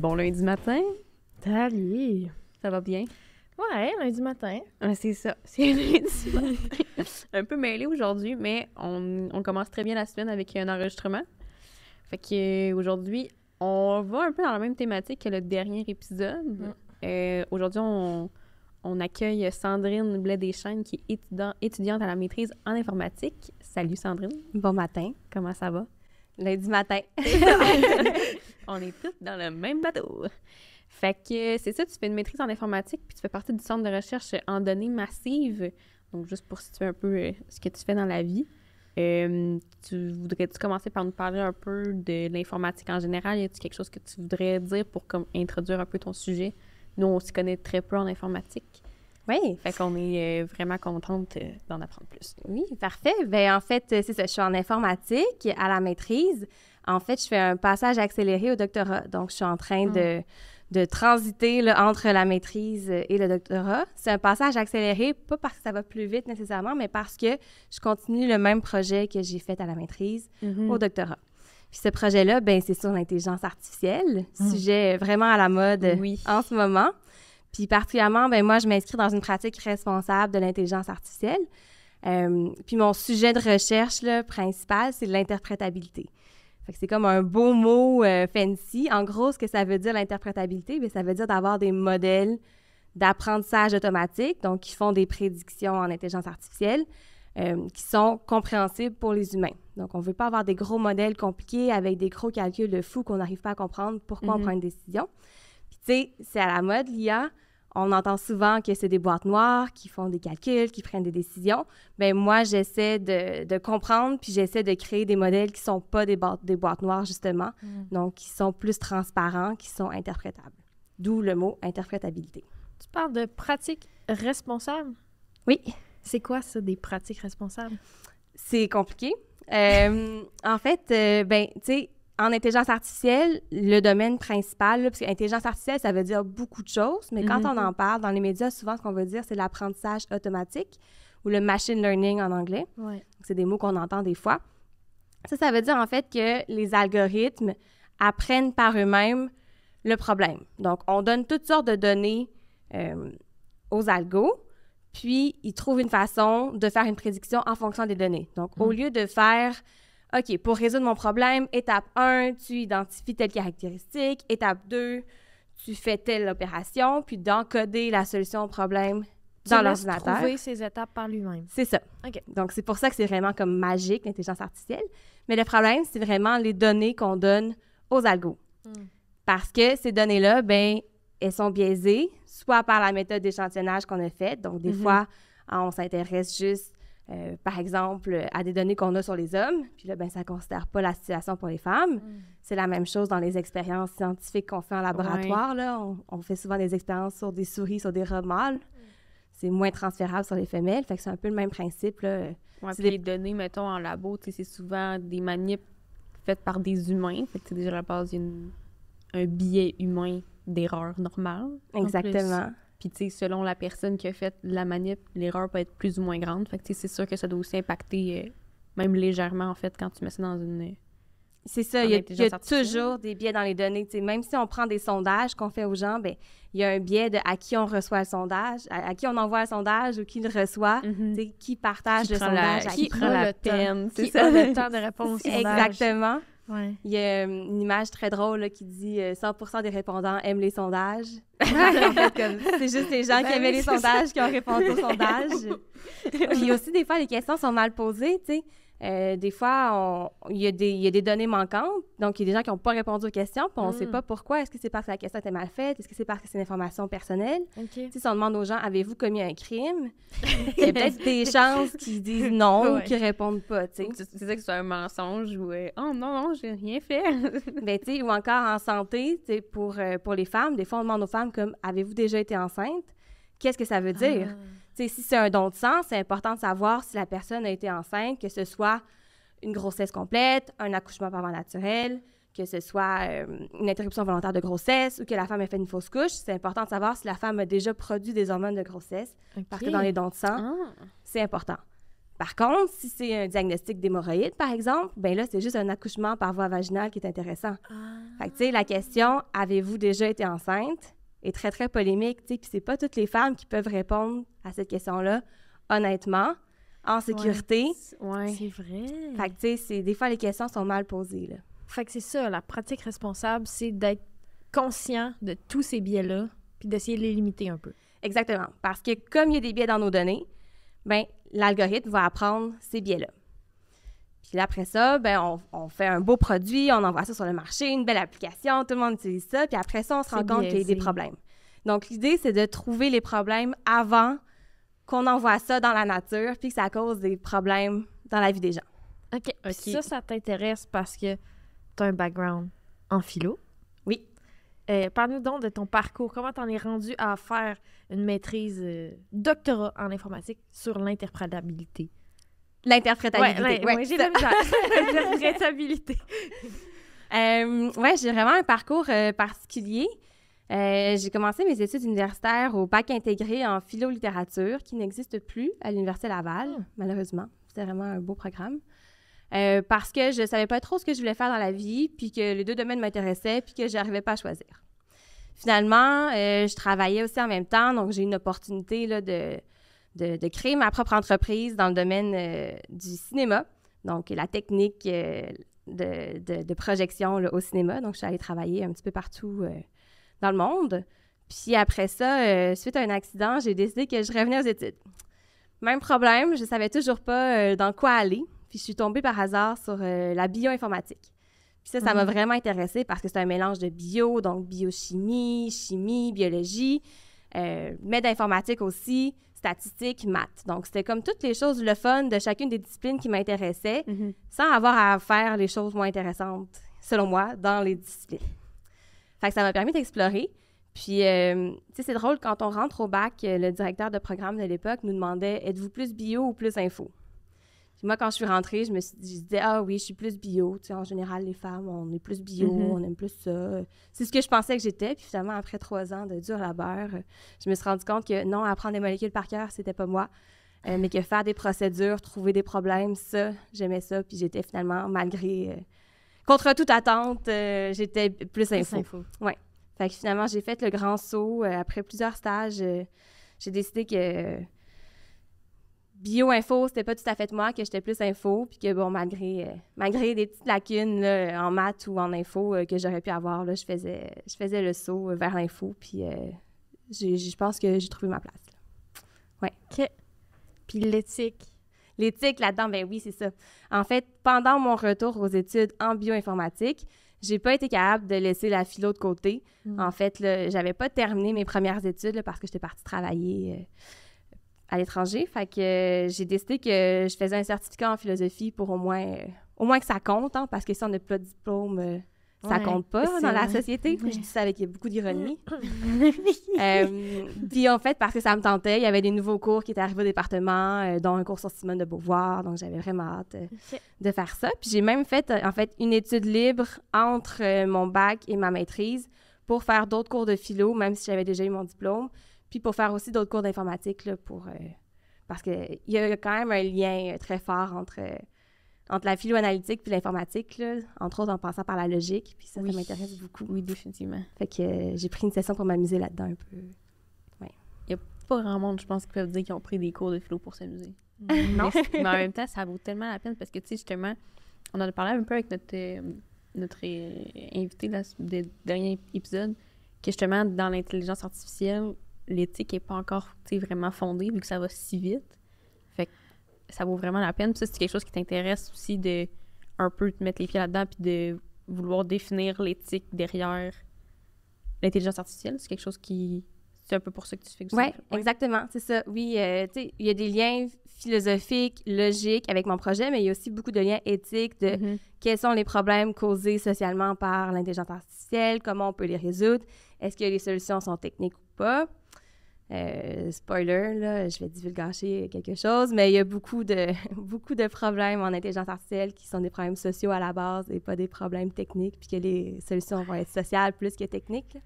Bon lundi matin, Salut! ça va bien? Ouais, lundi matin. C'est ça, c'est lundi matin. Un peu mêlé aujourd'hui, mais on commence très bien la semaine avec un enregistrement. Fait que aujourd'hui, on va un peu dans la même thématique que le dernier épisode. Aujourd'hui, on accueille Sandrine Blais-Deschênes, qui est étudiante à la maîtrise en informatique. Salut Sandrine, Bon matin. comment ça va? Lundi matin. On est toutes dans le même bateau. Fait que c'est ça, tu fais une maîtrise en informatique, puis tu fais partie du centre de recherche en données massives. Donc, juste pour situer un peu ce que tu fais dans la vie. Voudrais-tu commencer par nous parler un peu de l'informatique en général? Y a-t-il quelque chose que tu voudrais dire pour introduire un peu ton sujet? Nous, on s'y connaît très peu en informatique. Oui. Fait qu'on est vraiment contente d'en apprendre plus. Oui, parfait. Bien, en fait, c'est ça. Je suis en informatique à la maîtrise. En fait, je fais un passage accéléré au doctorat. Donc, je suis en train de transiter là, entre la maîtrise et le doctorat. C'est un passage accéléré, pas parce que ça va plus vite nécessairement, mais parce que je continue le même projet que j'ai fait à la maîtrise au doctorat. Puis ce projet-là, ben c'est sur l'intelligence artificielle, sujet vraiment à la mode en ce moment. Puis particulièrement, ben moi, je m'inscris dans une pratique responsable de l'intelligence artificielle. Puis mon sujet de recherche là, principal, c'est l'interprétabilité. Fait que c'est comme un beau mot fancy. En gros, ce que ça veut dire, l'interprétabilité, bien, ça veut dire d'avoir des modèles d'apprentissage automatique, donc qui font des prédictions en intelligence artificielle, qui sont compréhensibles pour les humains. Donc, on ne veut pas avoir des gros modèles compliqués avec des gros calculs de fou qu'on n'arrive pas à comprendre pourquoi on prend une décision. Puis, tu sais, c'est à la mode, l'IA. On entend souvent que c'est des boîtes noires qui font des calculs, qui prennent des décisions. Bien, moi, j'essaie de comprendre, puis j'essaie de créer des modèles qui ne sont pas des boîtes noires, justement, donc qui sont plus transparents, qui sont interprétables. D'où le mot interprétabilité. Tu parles de pratiques responsables? Oui. C'est quoi, ça, des pratiques responsables? C'est compliqué. En fait, ben, tu sais, en intelligence artificielle, le domaine principal, là, parce qu'intelligence artificielle, ça veut dire beaucoup de choses, mais quand on en parle dans les médias, souvent, ce qu'on veut dire, c'est l'apprentissage automatique ou le machine learning en anglais. Ouais. C'est des mots qu'on entend des fois. Ça veut dire, en fait, que les algorithmes apprennent par eux-mêmes le problème. Donc, on donne toutes sortes de données aux algos, puis ils trouvent une façon de faire une prédiction en fonction des données. Donc, au lieu de faire OK, pour résoudre mon problème, étape 1, tu identifies telle caractéristique. Étape 2, tu fais telle opération, puis d'encoder la solution au problème dans l'ordinateur. Tu laisses trouver ces étapes par lui-même. C'est ça. OK. Donc, c'est pour ça que c'est vraiment comme magique, l'intelligence artificielle. Mais le problème, c'est vraiment les données qu'on donne aux algos. Parce que ces données-là, bien, elles sont biaisées, soit par la méthode d'échantillonnage qu'on a faite. Donc, des fois, on s'intéresse juste par exemple, à des données qu'on a sur les hommes, puis là, ben ça ne considère pas la situation pour les femmes. C'est la même chose dans les expériences scientifiques qu'on fait en laboratoire. Là. On fait souvent des expériences sur des souris, sur des rats mâles. C'est moins transférable sur les femelles, fait que c'est un peu le même principe. Là. Ouais, puis les données, mettons, en labo, c'est souvent des manips faites par des humains. Fait que déjà, à la base, il y a un biais humain d'erreur normale. Exactement. Puis, tu sais, selon la personne qui a fait la manip, l'erreur peut être plus ou moins grande. Fait que, tu sais, c'est sûr que ça doit aussi impacter, même légèrement, en fait, quand tu mets ça dans une... C'est ça, il y a toujours des biais dans les données. Tu sais, même si on prend des sondages qu'on fait aux gens, bien, il y a un biais de à qui on reçoit le sondage, à qui on envoie le sondage ou qui le reçoit, tu sais, qui partage le sondage, qui prend la peine. Qui a le temps de répondre au sondage. Exactement. Ouais. Il y a une image très drôle là, qui dit 100% des répondants aiment les sondages. En fait, c'est juste les gens qui aimaient les sondages qui ont répondu aux sondages. Puis aussi, des fois, les questions sont mal posées, tu sais. Des fois, il y a des données manquantes. Donc, il y a des gens qui n'ont pas répondu aux questions, puis on ne sait pas pourquoi. Est-ce que c'est parce que la question était mal faite? Est-ce que c'est parce que c'est une information personnelle? Okay. Si on demande aux gens, avez-vous commis un crime? Il y a peut-être des chances qu'ils disent non ou qu'ils ne répondent pas, tu sais. C'est ça que c'est un mensonge ou « Oh non, j'ai rien fait! » Ben, tu sais, ou encore en santé, tu sais, pour les femmes, des fois, on demande aux femmes comme « Avez-vous déjà été enceinte? » Qu'est-ce que ça veut dire? Tu sais, si c'est un don de sang, c'est important de savoir si la personne a été enceinte, que ce soit une grossesse complète, un accouchement par voie naturelle, que ce soit une interruption volontaire de grossesse ou que la femme ait fait une fausse couche. C'est important de savoir si la femme a déjà produit des hormones de grossesse, parce que dans les dons de sang, c'est important. Par contre, si c'est un diagnostic d'hémorroïde, par exemple, ben là, c'est juste un accouchement par voie vaginale qui est intéressant. Fait que, tu sais, la question « Avez-vous déjà été enceinte? » est très, très polémique, tu sais, puis c'est pas toutes les femmes qui peuvent répondre à cette question-là, honnêtement, en sécurité. Ouais. C'est vrai. Fait que, tu sais, des fois, les questions sont mal posées, là. Fait que c'est ça, la pratique responsable, c'est d'être conscient de tous ces biais-là, puis d'essayer de les limiter un peu. Exactement. Parce que comme il y a des biais dans nos données, ben l'algorithme va apprendre ces biais-là. Puis là, après ça, ben on fait un beau produit, on envoie ça sur le marché, une belle application, tout le monde utilise ça, puis après ça, on se rend compte qu'il y a des problèmes. Donc, l'idée, c'est de trouver les problèmes avant qu'on envoie ça dans la nature, puis que ça cause des problèmes dans la vie des gens. OK. Ça t'intéresse parce que tu as un background en philo. Oui. Parle-nous donc de ton parcours. Comment t'en es rendu à faire une maîtrise doctorat en informatique sur l'interprétabilité? L'interprétabilité. Ouais, j'ai de la misère. L'interprétabilité. Ouais, j'ai vraiment un parcours particulier. J'ai commencé mes études universitaires au bac intégré en philo-littérature, qui n'existe plus à l'Université Laval, malheureusement. C'était vraiment un beau programme. Parce que je savais pas trop ce que je voulais faire dans la vie, puis que les deux domaines m'intéressaient, puis que j'arrivais pas à choisir. Finalement, je travaillais aussi en même temps, donc j'ai eu une opportunité là, de créer ma propre entreprise dans le domaine du cinéma, donc la technique de projection là, au cinéma. Donc, je suis allée travailler un petit peu partout dans le monde. Puis après ça, suite à un accident, j'ai décidé que je revenais aux études. Même problème, je savais toujours pas dans quoi aller. Puis je suis tombée par hasard sur la bioinformatique. Puis ça m'a vraiment intéressée parce que c'est un mélange de bio, donc biochimie, chimie, biologie, mais d'informatique aussi, statistique, maths. Donc, c'était comme toutes les choses, le fun de chacune des disciplines qui m'intéressaient, sans avoir à faire les choses moins intéressantes, selon moi, dans les disciplines. Fait que ça m'a permis d'explorer. Puis, tu sais, c'est drôle, quand on rentre au bac, le directeur de programme de l'époque nous demandait « Êtes-vous plus bio ou plus info? » Puis moi, quand je suis rentrée, je disais « Ah oui, je suis plus bio. » Tu sais, en général, les femmes, on est plus bio, on aime plus ça. C'est ce que je pensais que j'étais. Puis finalement, après 3 ans de dur labeur, je me suis rendu compte que non, apprendre des molécules par cœur, c'était pas moi. Mais que faire des procédures, trouver des problèmes, ça, j'aimais ça. Puis j'étais finalement, malgré... contre toute attente, j'étais plus info. Ouais. Fait que finalement, j'ai fait le grand saut. Après plusieurs stages, j'ai décidé que bio-info, c'était pas tout à fait moi, que j'étais plus info, puis que, bon, malgré des petites lacunes là, en maths ou en info que j'aurais pu avoir, là, je faisais le saut vers l'info, puis je pense que j'ai trouvé ma place. Là. Ouais. OK. Puis l'éthique? L'éthique là-dedans, ben oui, c'est ça. En fait, pendant mon retour aux études en bioinformatique, j'ai pas été capable de laisser la philo de côté. En fait, là, j'avais pas terminé mes premières études là, parce que j'étais partie travailler à l'étranger. Fait que j'ai décidé que je faisais un certificat en philosophie pour au moins que ça compte, hein, parce que si on n'a pas de diplôme, ça compte pas dans la société. Je dis ça avec beaucoup d'ironie. Puis en fait, parce que ça me tentait, il y avait des nouveaux cours qui étaient arrivés au département, dont un cours sur Simone de Beauvoir, donc j'avais vraiment hâte de faire ça. Puis j'ai même fait, en fait, une étude libre entre mon bac et ma maîtrise pour faire d'autres cours de philo, même si j'avais déjà eu mon diplôme, puis pour faire aussi d'autres cours d'informatique, là, parce qu'il y a quand même un lien très fort entre la philo-analytique puis l'informatique, là, entre autres en passant par la logique, puis ça m'intéresse beaucoup. Oui, définitivement. Fait que j'ai pris une session pour m'amuser là-dedans un peu. Ouais. Il n'y a pas grand monde, je pense, qui peuvent dire qu'ils ont pris des cours de philo pour s'amuser. Non. Mais en même temps, ça vaut tellement la peine parce que, tu sais, justement, on en a parlé un peu avec notre invité là, des derniers épisodes, que justement, dans l'intelligence artificielle, l'éthique n'est pas encore vraiment fondée vu que ça va si vite. Fait que ça vaut vraiment la peine. Puis ça, c'est quelque chose qui t'intéresse aussi de un peu te mettre les pieds là-dedans puis de vouloir définir l'éthique derrière l'intelligence artificielle. C'est quelque chose qui... C'est un peu pour ça que tu fais aussi. Oui, exactement. C'est ça. Oui, tu sais, il y a des liens philosophiques, logiques avec mon projet, mais il y a aussi beaucoup de liens éthiques de quels sont les problèmes causés socialement par l'intelligence artificielle, comment on peut les résoudre, est-ce que les solutions sont techniques ou pas. Spoiler, là, je vais divulgacher quelque chose, mais il y a beaucoup de problèmes en intelligence artificielle qui sont des problèmes sociaux à la base et pas des problèmes techniques, puis que les solutions vont être sociales plus que techniques.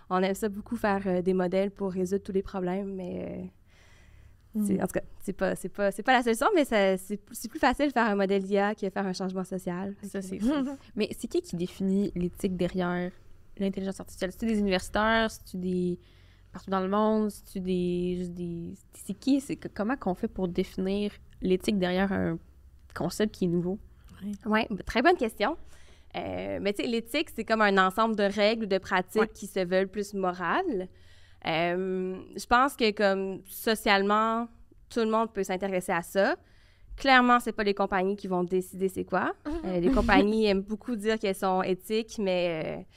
On aime ça beaucoup faire des modèles pour résoudre tous les problèmes, mais En tout cas, c'est pas la solution, mais c'est plus facile de faire un modèle d'IA que de faire un changement social. Ça, c'est sûr. Mais c'est qui définit l'éthique derrière l'intelligence artificielle? C'est-tu des universitaires? C'est-tu des... partout dans le monde? C'est-tu des... C'est qui? Comment qu'on fait pour définir l'éthique derrière un concept qui est nouveau? Oui, très bonne question. Mais tu sais, l'éthique, c'est comme un ensemble de règles ou de pratiques qui se veulent plus morales. Je pense que comme socialement, tout le monde peut s'intéresser à ça. Clairement, c'est pas les compagnies qui vont décider c'est quoi. Les compagnies aiment beaucoup dire qu'elles sont éthiques, mais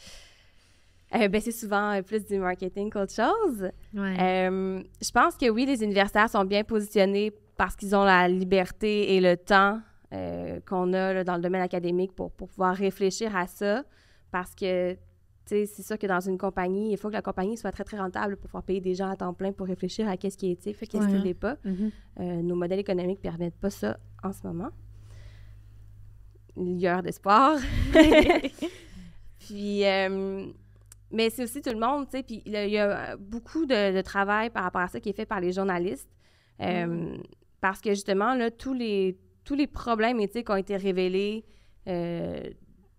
c'est souvent plus du marketing qu'autre chose. Je pense que oui, les universitaires sont bien positionnés parce qu'ils ont la liberté et le temps qu'on a là, dans le domaine académique pour pouvoir réfléchir à ça, parce que c'est sûr que dans une compagnie, il faut que la compagnie soit très, très rentable pour pouvoir payer des gens à temps plein pour réfléchir à qu'est-ce qui est éthique, qu'est-ce qui ne l'est pas. Nos modèles économiques ne permettent pas ça en ce moment. Lueur d'espoir. Puis, mais c'est aussi tout le monde, tu sais, puis il y a beaucoup de travail par rapport à ça qui est fait par les journalistes, parce que justement, là, tous les problèmes éthiques ont été révélés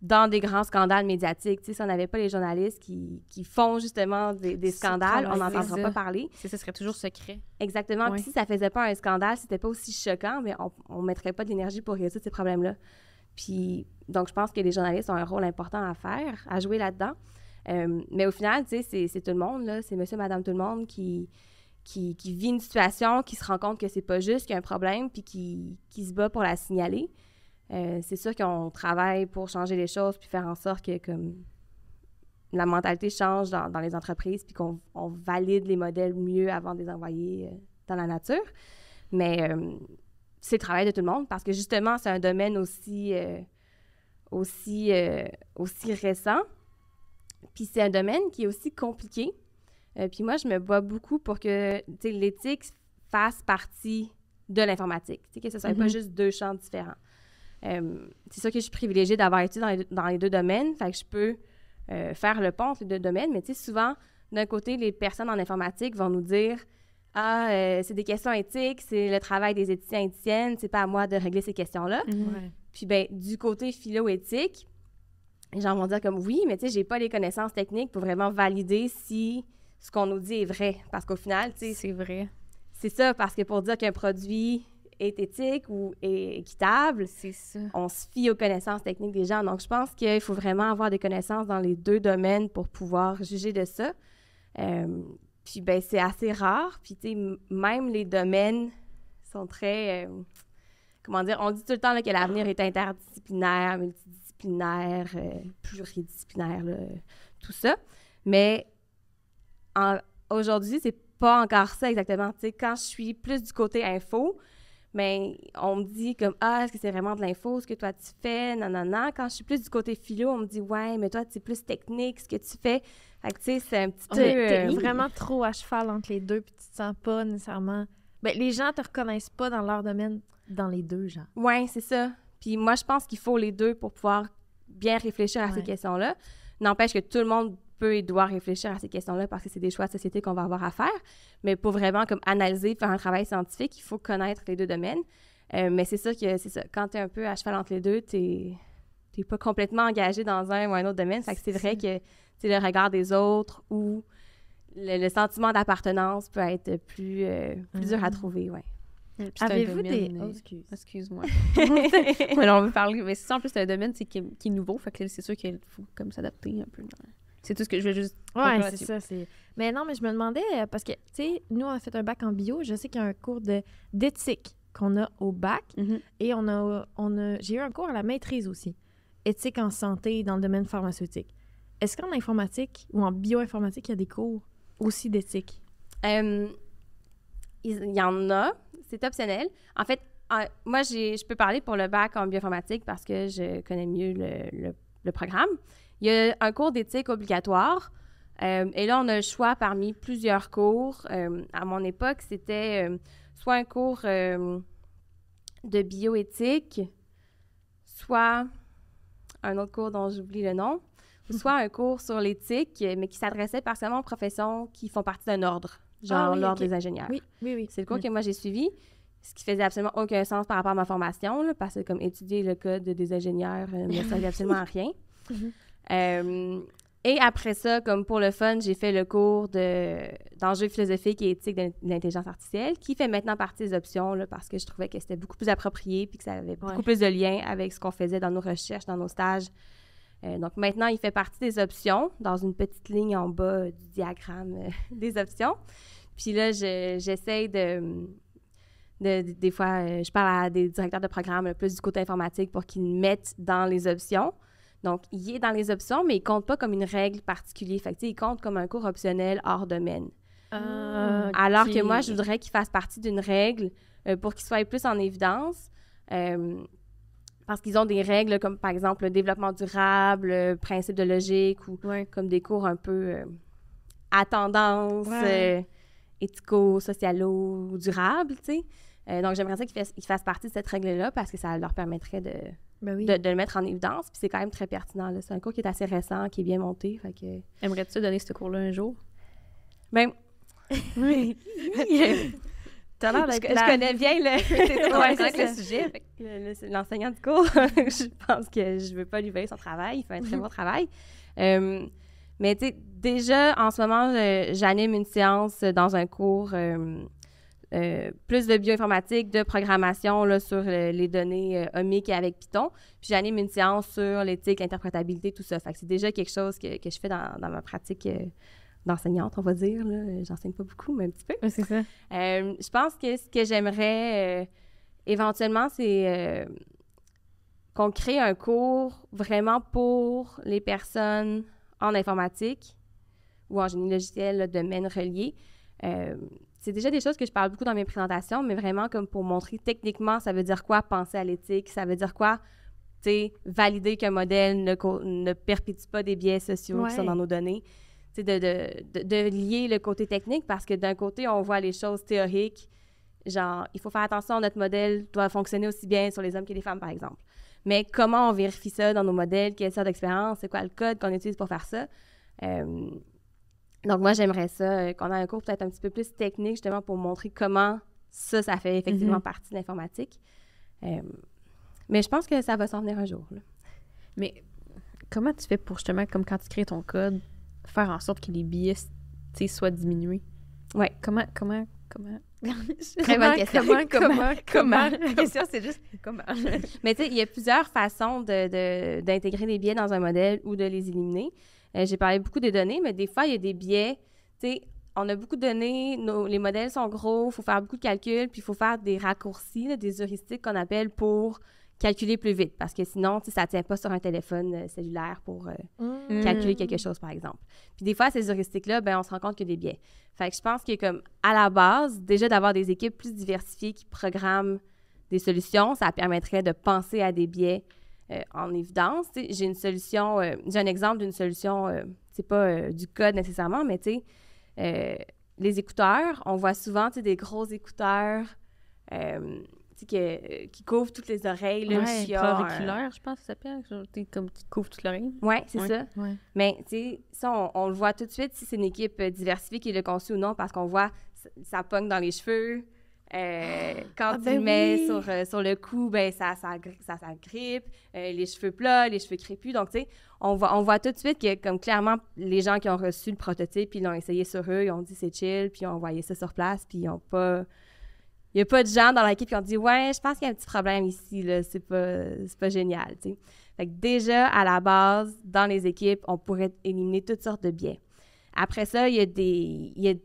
dans des grands scandales médiatiques. Tu sais, si on n'avait pas les journalistes qui font justement des scandales, on n'entendra pas parler. Ça serait toujours secret. Exactement. Puis si ça faisait pas un scandale, c'était pas aussi choquant, mais on mettrait pas d'énergie pour résoudre ces problèmes-là. Puis, donc, je pense que les journalistes ont un rôle important à faire, à jouer là-dedans. Mais au final, tu sais, c'est tout le monde, là. C'est monsieur, madame, tout le monde qui vit une situation, qui se rend compte que c'est pas juste, qu'il y a un problème, puis qui se bat pour la signaler. C'est sûr qu'on travaille pour changer les choses puis faire en sorte que comme, la mentalité change dans les entreprises puis qu'on valide les modèles mieux avant de les envoyer dans la nature. Mais c'est le travail de tout le monde parce que justement, c'est un domaine aussi récent. Puis c'est un domaine qui est aussi compliqué. Puis moi, je me bats beaucoup pour que l'éthique fasse partie de l'informatique. Que ce ne soit pas juste deux champs différents. C'est sûr que je suis privilégiée d'avoir étudié dans les deux domaines, fait que je peux faire le pont entre les deux domaines, mais tu sais, souvent, d'un côté, les personnes en informatique vont nous dire « Ah, c'est des questions éthiques, c'est le travail des éthiciens et éthiciennes, c'est pas à moi de régler ces questions-là. Puis, ben du côté philo-éthique, les gens vont dire comme « Oui, mais tu sais, j'ai pas les connaissances techniques pour vraiment valider si ce qu'on nous dit est vrai. » Parce qu'au final, tu sais... C'est vrai. C'est ça, parce que pour dire qu'un produit est éthique ou est équitable, c'est ça. On se fie aux connaissances techniques des gens. Donc, je pense qu'il faut vraiment avoir des connaissances dans les deux domaines pour pouvoir juger de ça. Puis, ben c'est assez rare. Puis, tu sais, même les domaines sont très... comment dire? On dit tout le temps là, que l'avenir est interdisciplinaire, multidisciplinaire, pluridisciplinaire, là, tout ça. Mais aujourd'hui, c'est pas encore ça exactement. Tu sais, quand je suis plus du côté info, mais on me dit comme « Ah, est-ce que c'est vraiment de l'info, ce que toi tu fais? » Nanana. Quand je suis plus du côté philo, on me dit « Ouais, mais toi, c'est plus technique, ce que tu fais. » Fait que tu sais, c'est un petit peu... T'es vraiment trop à cheval entre les deux, puis tu te sens pas nécessairement... Ben, les gens te reconnaissent pas dans leur domaine, dans les deux, genre. Oui, c'est ça. Puis moi, je pense qu'il faut les deux pour pouvoir bien réfléchir à ces questions-là. N'empêche que tout le monde peut et doit réfléchir à ces questions-là parce que c'est des choix de société qu'on va avoir à faire. Mais pour vraiment comme analyser, faire un travail scientifique, il faut connaître les deux domaines. Mais c'est sûr que c'est ça. Quand tu es un peu à cheval entre les deux, tu n'es pas complètement engagé dans un ou un autre domaine. Fait que c'est vrai que le regard des autres ou le sentiment d'appartenance peut être plus dur à trouver, ouais. Avez-vous des... Oh, excuse-moi. Ouais, on veut parler, mais c'est ça, en plus, c'est un domaine qui est nouveau, fait que c'est sûr qu'il faut comme s'adapter un peu. C'est tout ce que je veux juste... Ouais, c'est ça. Mais non, mais je me demandais, parce que, tu sais, nous, on a fait un bac en bio. Je sais qu'il y a un cours d'éthique qu'on a au bac. Et j'ai eu un cours à la maîtrise aussi. Éthique en santé dans le domaine pharmaceutique. Est-ce qu'en informatique ou en bioinformatique, il y a des cours aussi d'éthique? Il y en a. C'est optionnel. En fait, moi, je peux parler pour le bac en bioinformatique parce que je connais mieux le programme. Il y a un cours d'éthique obligatoire. Et là, on a le choix parmi plusieurs cours. À mon époque, c'était soit un cours de bioéthique, soit un autre cours dont j'oublie le nom, soit un cours sur l'éthique, mais qui s'adressait partiellement aux professions qui font partie d'un ordre. genre oui, l'ordre ok. des ingénieurs. Oui. C'est le cours que moi j'ai suivi, ce qui faisait absolument aucun sens par rapport à ma formation, là, parce que comme étudier le code des ingénieurs ne servait absolument à rien. Et après ça, comme pour le fun, j'ai fait le cours d'enjeux philosophiques et éthiques de l'intelligence artificielle, qui fait maintenant partie des options, là, parce que je trouvais que c'était beaucoup plus approprié puis que ça avait beaucoup plus de lien avec ce qu'on faisait dans nos recherches, dans nos stages. Donc maintenant, il fait partie des options, dans une petite ligne en bas du diagramme des options. Puis là, j'essaie des fois, je parle à des directeurs de programme plus du côté informatique pour qu'ils le mettent dans les options. Donc, il est dans les options, mais il ne compte pas comme une règle particulière. Fait que, il compte comme un cours optionnel hors domaine. Alors que moi, je voudrais qu'il fasse partie d'une règle pour qu'il soit plus en évidence. Parce qu'ils ont des règles comme, par exemple, le développement durable, le principe de logique ou comme des cours un peu à tendance, éthico-socialo, durable, tu sais. Donc, j'aimerais ça qu'ils fassent partie de cette règle-là parce que ça leur permettrait de le mettre en évidence. Puis c'est quand même très pertinent, là. C'est un cours qui est assez récent, qui est bien monté. Fait que... Aimerais-tu donner ce cours-là un jour? Ben, oui. T'as l'air Je connais bien le sujet. L'enseignant du cours, je pense que je veux pas lui veiller son travail. Il fait un très bon travail. Mais tu sais, déjà, en ce moment, j'anime une séance dans un cours plus de bioinformatique, de programmation là, sur les données omiques avec Python. Puis j'anime une séance sur l'éthique, l'interprétabilité, tout ça. Fait que c'est déjà quelque chose que je fais dans ma pratique d'enseignante, on va dire. Là. J'enseigne pas beaucoup, mais un petit peu. C'est ça. Je pense que ce que j'aimerais éventuellement, c'est qu'on crée un cours vraiment pour les personnes en informatique ou en génie logiciel, là, domaine relié. C'est déjà des choses que je parle beaucoup dans mes présentations, mais vraiment comme pour montrer techniquement, ça veut dire quoi penser à l'éthique, ça veut dire quoi, tu sais, valider qu'un modèle ne perpétue pas des biais sociaux qui sont dans nos données. Tu sais, de lier le côté technique parce que d'un côté, on voit les choses théoriques, genre, il faut faire attention, notre modèle doit fonctionner aussi bien sur les hommes que les femmes, par exemple. Mais comment on vérifie ça dans nos modèles, quelle sorte d'expérience, c'est quoi le code qu'on utilise pour faire ça? Donc, moi, j'aimerais ça, qu'on ait un cours peut-être un petit peu plus technique, justement, pour montrer comment ça fait effectivement partie de l'informatique. Mais je pense que ça va s'en venir un jour. Là. Mais comment tu fais pour, justement, comme quand tu crées ton code, faire en sorte que les biais, tu sais, soient diminués? Ouais. Comment? Très bonne question. Comment? La question, c'est juste comment. Mais tu sais, il y a plusieurs façons d'intégrer les biais dans un modèle ou de les éliminer. J'ai parlé beaucoup des données, mais des fois, il y a des biais. Tu sais, on a beaucoup de données, les modèles sont gros, il faut faire beaucoup de calculs, puis il faut faire des raccourcis, là, des heuristiques qu'on appelle pour calculer plus vite, parce que sinon, tu sais, ça ne tient pas sur un téléphone cellulaire pour calculer quelque chose, par exemple. Puis des fois, ces heuristiques-là, ben on se rend compte qu'il y a des biais. Fait que je pense que comme à la base, déjà d'avoir des équipes plus diversifiées qui programment des solutions, ça permettrait de penser à des biais en évidence. J'ai une solution, j'ai un exemple d'une solution, c'est pas du code nécessairement, mais tu sais, les écouteurs, on voit souvent des gros écouteurs qui couvrent toutes les oreilles. Là, auriculaire, je pense que ça s'appelle, comme qui couvre toute l'oreille. Oui, c'est ça. Ouais. Mais tu sais, ça, on le voit tout de suite si c'est une équipe diversifiée qui l'a conçu ou non, parce qu'on voit, ça pogne dans les cheveux. Quand tu le mets sur le cou, ben ça grippe, les cheveux plats, les cheveux crépus. Donc, tu sais, on voit tout de suite que, comme clairement, les gens qui ont reçu le prototype, ils l'ont essayé sur eux, ils ont dit c'est chill, puis ils ont envoyé ça sur place, puis ils ont pas... Il n'y a pas de gens dans l'équipe qui ont dit « Ouais, je pense qu'il y a un petit problème ici, là, c'est pas génial. » tu sais. Fait que déjà, à la base, dans les équipes, on pourrait éliminer toutes sortes de biais. Après ça, il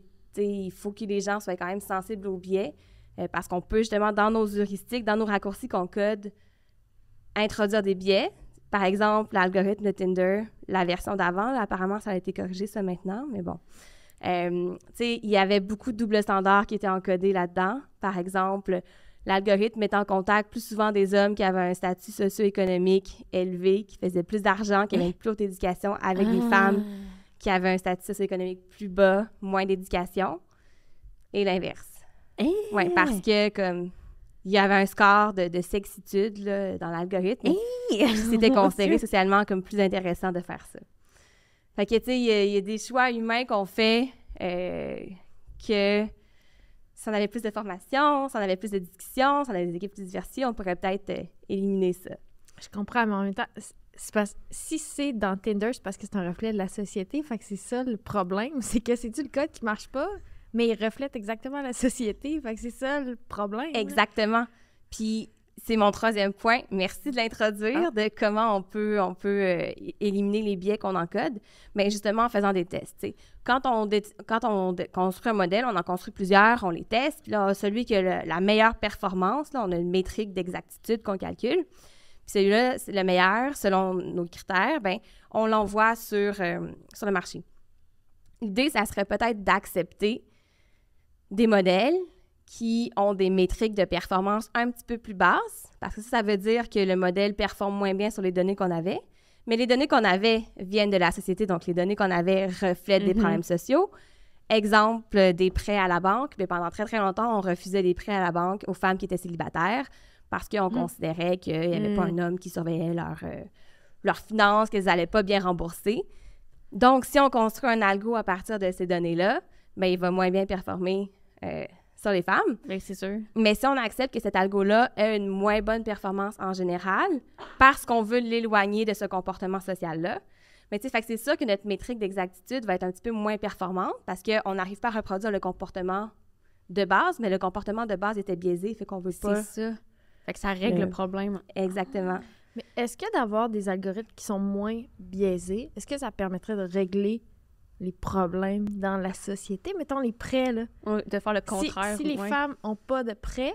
faut que les gens soient quand même sensibles aux biais, parce qu'on peut justement, dans nos heuristiques, dans nos raccourcis qu'on code, introduire des biais. Par exemple, l'algorithme de Tinder, la version d'avant, là, apparemment, ça a été corrigé, ça, maintenant, mais bon. Tu sais, il y avait beaucoup de doubles standards qui étaient encodés là-dedans. Par exemple, l'algorithme mettait en contact plus souvent des hommes qui avaient un statut socio-économique élevé, qui faisaient plus d'argent, qui avaient une plus haute éducation, avec des femmes qui avaient un statut socio-économique plus bas, moins d'éducation, et l'inverse. Oui, parce que, comme, il y avait un score de sexitude là, dans l'algorithme, c'était considéré socialement comme plus intéressant de faire ça. Fait que, tu sais, il y a des choix humains qu'on fait que si on avait plus de formation, si on avait plus de discussions, si on avait des équipes plus diversifiées, on pourrait peut-être éliminer ça. Je comprends, mais en même temps, si c'est dans Tinder, c'est parce que c'est un reflet de la société. Fait que c'est ça le problème, c'est que c'est-tu le code qui marche pas, mais il reflète exactement la société. Fait que c'est ça le problème. Exactement. Puis c'est mon troisième point. Merci de l'introduire, de comment on peut éliminer les biais qu'on encode. Mais justement, en faisant des tests. T'sais. Quand on construit un modèle, on en construit plusieurs, on les teste. Puis là, celui qui a la meilleure performance, là, on a une métrique d'exactitude qu'on calcule. Puis celui-là, c'est le meilleur, selon nos critères, bien, on l'envoie sur le marché. L'idée, ça serait peut-être d'accepter des modèles qui ont des métriques de performance un petit peu plus basses, parce que ça veut dire que le modèle performe moins bien sur les données qu'on avait, mais les données qu'on avait viennent de la société, donc les données qu'on avait reflètent des problèmes sociaux. Exemple, des prêts à la banque. Mais pendant très, très longtemps, on refusait des prêts à la banque aux femmes qui étaient célibataires parce qu'on considérait qu'il n'y avait pas un homme qui surveillait leurs finances, qu'elles n'allaient pas bien rembourser. Donc, si on construit un algo à partir de ces données-là, bien, il va moins bien performer sur les femmes. Bien, c'est sûr. Mais si on accepte que cet algo-là a une moins bonne performance en général parce qu'on veut l'éloigner de ce comportement social-là, mais tu sais, c'est sûr que notre métrique d'exactitude va être un petit peu moins performante parce qu'on n'arrive pas à reproduire le comportement de base, mais le comportement de base était biaisé, fait qu'on veut pas... C'est ça. Fait que ça règle le problème. Exactement. Mais est-ce que d'avoir des algorithmes qui sont moins biaisés, est-ce que ça permettrait de régler les problèmes dans la société? Mettons les prêts, là. Oui, de faire le contraire. Si les femmes n'ont pas de prêts,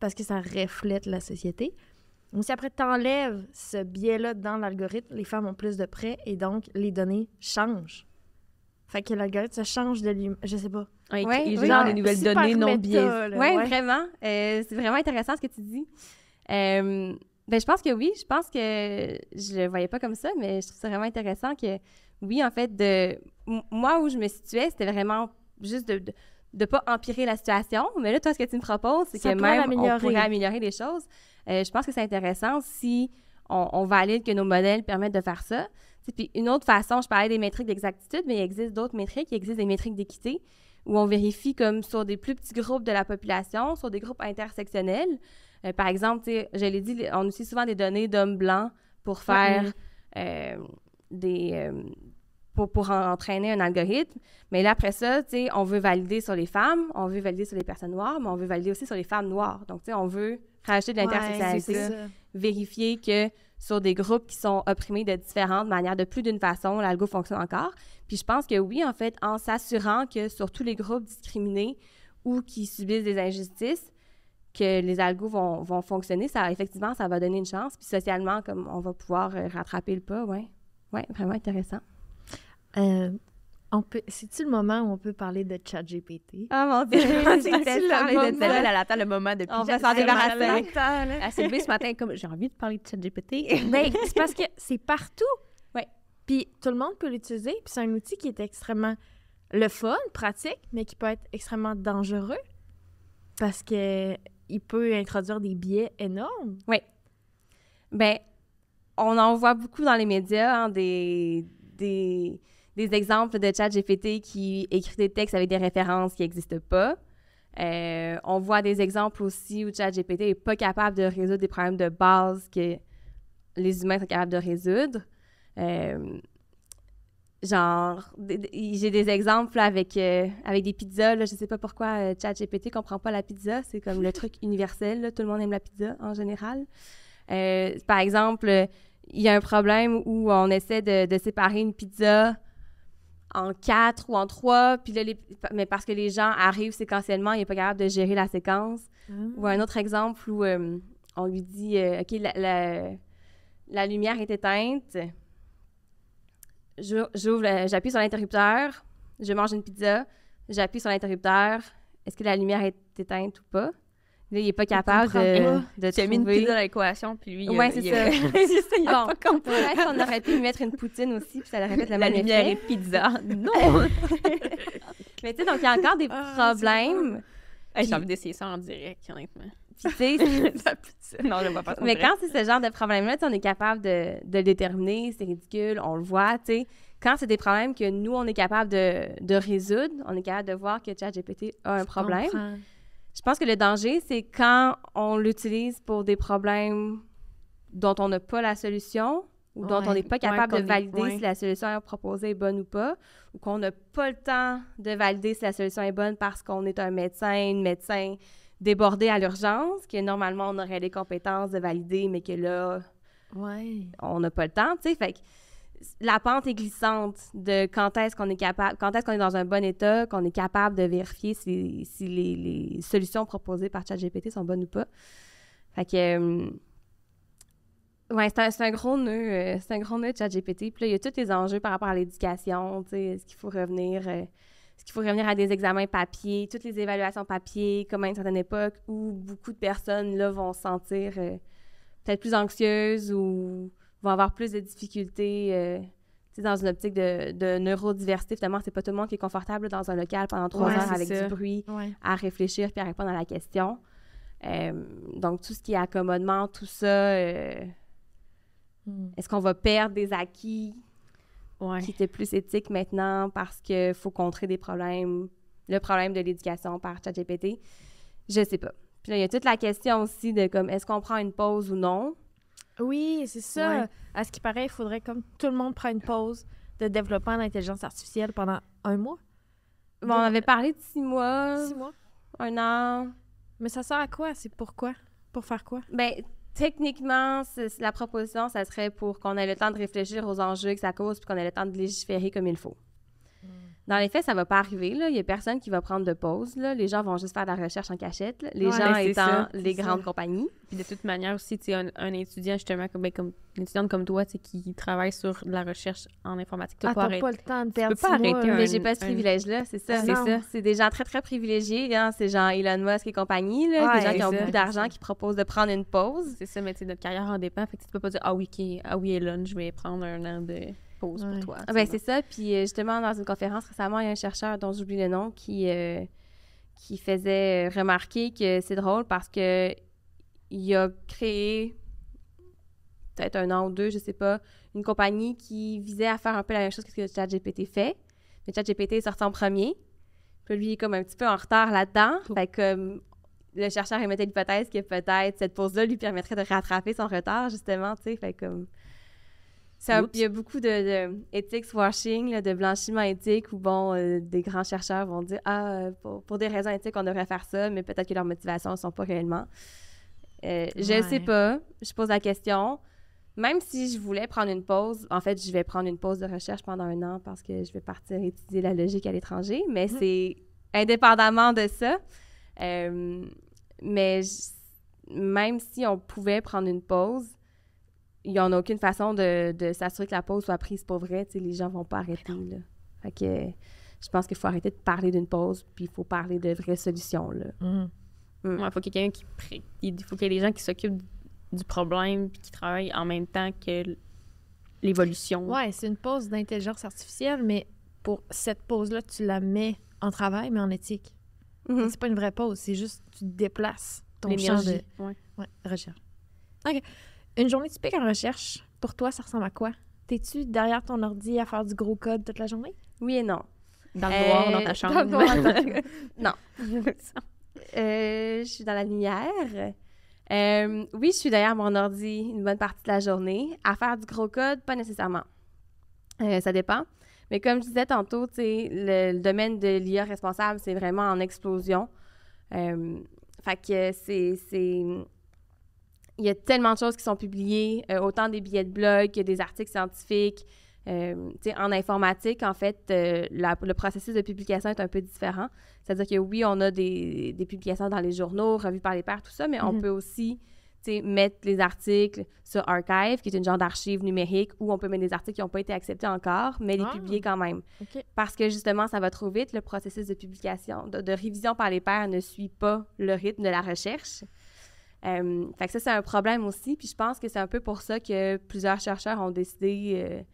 parce que ça reflète la société, ou si après tu enlèves ce biais-là dans l'algorithme, les femmes ont plus de prêts et donc les données changent. Fait que l'algorithme se change de lui, je sais pas. Oui, il génère des nouvelles données non biaisées. Oui, vraiment. C'est vraiment intéressant ce que tu dis. Ben, je pense que oui. Je pense que je le voyais pas comme ça, mais je trouve ça vraiment intéressant que, oui, en fait, moi, où je me situais, c'était vraiment juste de pas empirer la situation. Mais là, toi, ce que tu me proposes, c'est que même on pourrait améliorer les choses. Je pense que c'est intéressant si on valide que nos modèles permettent de faire ça. Puis une autre façon, je parlais des métriques d'exactitude, mais il existe d'autres métriques. Il existe des métriques d'équité où on vérifie comme sur des plus petits groupes de la population, sur des groupes intersectionnels. Par exemple, je l'ai dit, on utilise souvent des données d'hommes blancs pour faire pour entraîner un algorithme. Mais là, après ça, on veut valider sur les femmes, on veut valider sur les personnes noires, mais on veut valider aussi sur les femmes noires. Donc, on veut rajouter de l'intersectionnalité, vérifier que sur des groupes qui sont opprimés de différentes manières, de plus d'une façon, l'algo fonctionne encore. Puis je pense que oui, en fait, en s'assurant que sur tous les groupes discriminés ou qui subissent des injustices, que les algos vont fonctionner, effectivement, ça va donner une chance. Puis socialement, comme on va pouvoir rattraper le pas, oui, vraiment intéressant. C'est-tu le moment où on peut parler de ChatGPT? Ah mon Dieu! Le moment de on va s'en débarrasser. Elle s'est levée ce matin comme j'ai envie de parler de ChatGPT. Ben, c'est parce que c'est partout. Oui. Puis tout le monde peut l'utiliser. Puis c'est un outil qui est extrêmement le fun, pratique, mais qui peut être extrêmement dangereux parce que il peut introduire des biais énormes. Oui. Bien, on en voit beaucoup dans les médias, des exemples de ChatGPT qui écrit des textes avec des références qui n'existent pas. On voit des exemples aussi où ChatGPT n'est pas capable de résoudre des problèmes de base que les humains sont capables de résoudre. J'ai des exemples avec des pizzas. Là, je ne sais pas pourquoi ChatGPT ne comprend pas la pizza. C'est comme le truc universel. Là, tout le monde aime la pizza en général. Par exemple, il y a un problème où on essaie de séparer une pizza en 4 ou en 3, puis là, mais parce que les gens arrivent séquentiellement, il n'est pas capable de gérer la séquence. Ou un autre exemple où on lui dit OK, la lumière est éteinte, j'appuie sur l'interrupteur, je mange une pizza, j'appuie sur l'interrupteur, est-ce que la lumière est éteinte ou pas? Là, il n'est pas capable de tu as mis une pizza dans l'équation, puis lui... Oui, c'est ça. Il n'a pas compris. On aurait pu lui mettre une poutine aussi, puis ça aurait fait le même effet. La lumière est pizza. Non! Mais tu sais, donc il y a encore des problèmes. J'ai envie d'essayer ça en direct, honnêtement. Puis tu sais... Non, je ne vois pas ça. Mais quand c'est ce genre de problème-là, on est capable de le déterminer, c'est ridicule, on le voit, tu sais. quand c'est des problèmes que nous, on est capable de résoudre, on est capable de voir que ChatGPT a un problème. Je pense que le danger, c'est quand on l'utilise pour des problèmes dont on n'a pas la solution ou dont on n'est pas capable de valider si la solution proposée est bonne ou pas, ou qu'on n'a pas le temps de valider si la solution est bonne parce qu'on est un médecin, une médecin débordé à l'urgence, que normalement, on aurait les compétences de valider, mais que là, on n'a pas le temps, tu sais. Fait que la pente est glissante de quand est-ce qu'on est dans un bon état, qu'on est capable de vérifier si les solutions proposées par ChatGPT sont bonnes ou pas. Fait que, c'est un gros nœud, ChatGPT. Puis là, il y a tous les enjeux par rapport à l'éducation, tu sais, est-ce qu'il faut revenir à des examens papier, toutes les évaluations papier, comme à une certaine époque où beaucoup de personnes, là, vont se sentir peut-être plus anxieuses ou vont avoir plus de difficultés, dans une optique de neurodiversité. Finalement, c'est pas tout le monde qui est confortable dans un local pendant 3 heures avec du bruit, à réfléchir puis à répondre à la question. Donc, tout ce qui est accommodement, tout ça, est-ce qu'on va perdre des acquis qui étaient plus éthiques maintenant parce qu'il faut contrer le problème de l'éducation par ChatGPT? Je sais pas. Puis là, il y a toute la question aussi de comme, est-ce qu'on prend une pause ou non? Oui, c'est ça. À ce qui paraît, il faudrait comme tout le monde prenne une pause de développement d'intelligence artificielle pendant 1 mois. Bon, on avait parlé de 6 mois. 6 mois? 1 an. Mais ça sert à quoi? C'est pourquoi? Pour faire quoi? Bien, techniquement, la proposition, ça serait pour qu'on ait le temps de réfléchir aux enjeux que ça cause puis qu'on ait le temps de légiférer comme il faut. Dans les faits, ça va pas arriver, là. Il y a personne qui va prendre de pause, là. Les gens vont juste faire de la recherche en cachette, là. Les gens étant les grandes compagnies. Puis de toute manière aussi, tu sais, un étudiant, justement, comme une étudiante comme toi, tu sais, qui travaille sur de la recherche en informatique, t'as pas le temps de perdre 6 mois. Mais j'ai pas ce privilège-là, c'est ça. C'est des gens très, très privilégiés, hein. C'est genre Elon Musk et compagnie, là. Des gens qui ont beaucoup d'argent, qui proposent de prendre une pause. C'est ça, mais tu sais, notre carrière en dépend. Fait que tu peux pas dire, ah oui, Elon, je vais prendre 1 an de pause pour toi. Ben, c'est ça. Puis justement, dans une conférence récemment, il y a un chercheur dont j'oublie le nom qui faisait remarquer que c'est drôle parce que il a créé peut-être 1 an ou 2, je sais pas, une compagnie qui visait à faire un peu la même chose que ce que ChatGPT fait. Mais ChatGPT est sorti en premier. Puis lui, il est comme un petit peu en retard là-dedans. Fait que le chercheur émettait l'hypothèse que peut-être cette pause-là lui permettrait de rattraper son retard, justement, tu sais. Fait comme... il y a beaucoup de ethics washing, là, de blanchiment éthique, où, des grands chercheurs vont dire « pour des raisons éthiques, on devrait faire ça, mais peut-être que leurs motivations ne sont pas réellement. » Je sais pas. Je pose la question. Même si je voulais prendre une pause, en fait, je vais prendre une pause de recherche pendant 1 an parce que je vais partir étudier la logique à l'étranger, mais c'est indépendamment de ça. Mais même si on pouvait prendre une pause, il n'y en a aucune façon de s'assurer que la pause soit prise pour vrai. Tu sais, les gens ne vont pas arrêter, là. Fait que je pense qu'il faut arrêter de parler d'une pause, puis il faut parler de vraies solutions, là. Il faut qu'il y ait des gens qui s'occupent du problème puis qui travaillent en même temps que l'évolution. Oui, c'est une pause d'intelligence artificielle, mais pour cette pause-là, tu la mets en travail, mais en éthique. C'est pas une vraie pause, c'est juste tu déplaces ton champ de recherche. OK. Une journée typique en recherche, pour toi, ça ressemble à quoi? T'es-tu derrière ton ordi à faire du gros code toute la journée? Oui et non. Dans le noir, dans ta chambre? Dans le noir, non. Je suis dans la lumière. Oui, je suis derrière mon ordi une bonne partie de la journée. À faire du gros code, pas nécessairement. Ça dépend. Mais comme je disais tantôt, tu sais, le domaine de l'IA responsable, c'est vraiment en explosion. Fait que il y a tellement de choses qui sont publiées, autant des billets de blog que des articles scientifiques. En informatique, en fait, le processus de publication est un peu différent. C'est-à-dire que oui, on a des publications dans les journaux, revues par les pairs, tout ça, mais on peut aussi mettre les articles sur Archive, qui est une genre d'archive numérique, où on peut mettre des articles qui n'ont pas été acceptés encore, mais les publier quand même. Okay. Parce que justement, ça va trop vite, le processus de publication, de révision par les pairs ne suit pas le rythme de la recherche. Fait que ça, c'est un problème aussi. Puis je pense que c'est un peu pour ça que plusieurs chercheurs ont décidé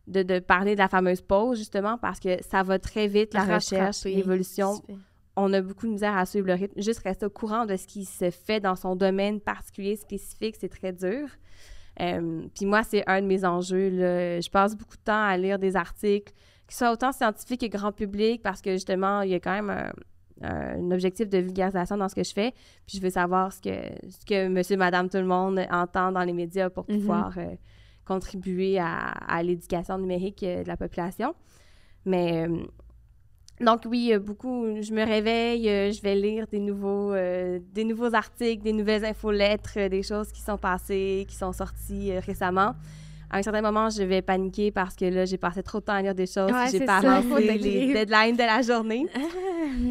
de parler de la fameuse pause, justement, parce que ça va très vite, la recherche, l'évolution. On a beaucoup de misère à suivre le rythme. Juste rester au courant de ce qui se fait dans son domaine particulier, spécifique, c'est très dur. Puis moi, c'est un de mes enjeux, là. Je passe beaucoup de temps à lire des articles qui soient autant scientifiques que grand public parce que, justement, il y a quand même un objectif de vulgarisation dans ce que je fais. Puis je veux savoir ce que monsieur, madame, tout le monde entend dans les médias pour pouvoir contribuer à l'éducation numérique de la population. Mais... donc oui, beaucoup, je me réveille, je vais lire des nouveaux articles, des nouvelles infolettres, des choses qui sont passées, qui sont sorties récemment. À un certain moment, je vais paniquer parce que là, j'ai passé trop de temps à lire des choses, j'ai pas avancé les deadlines de la journée.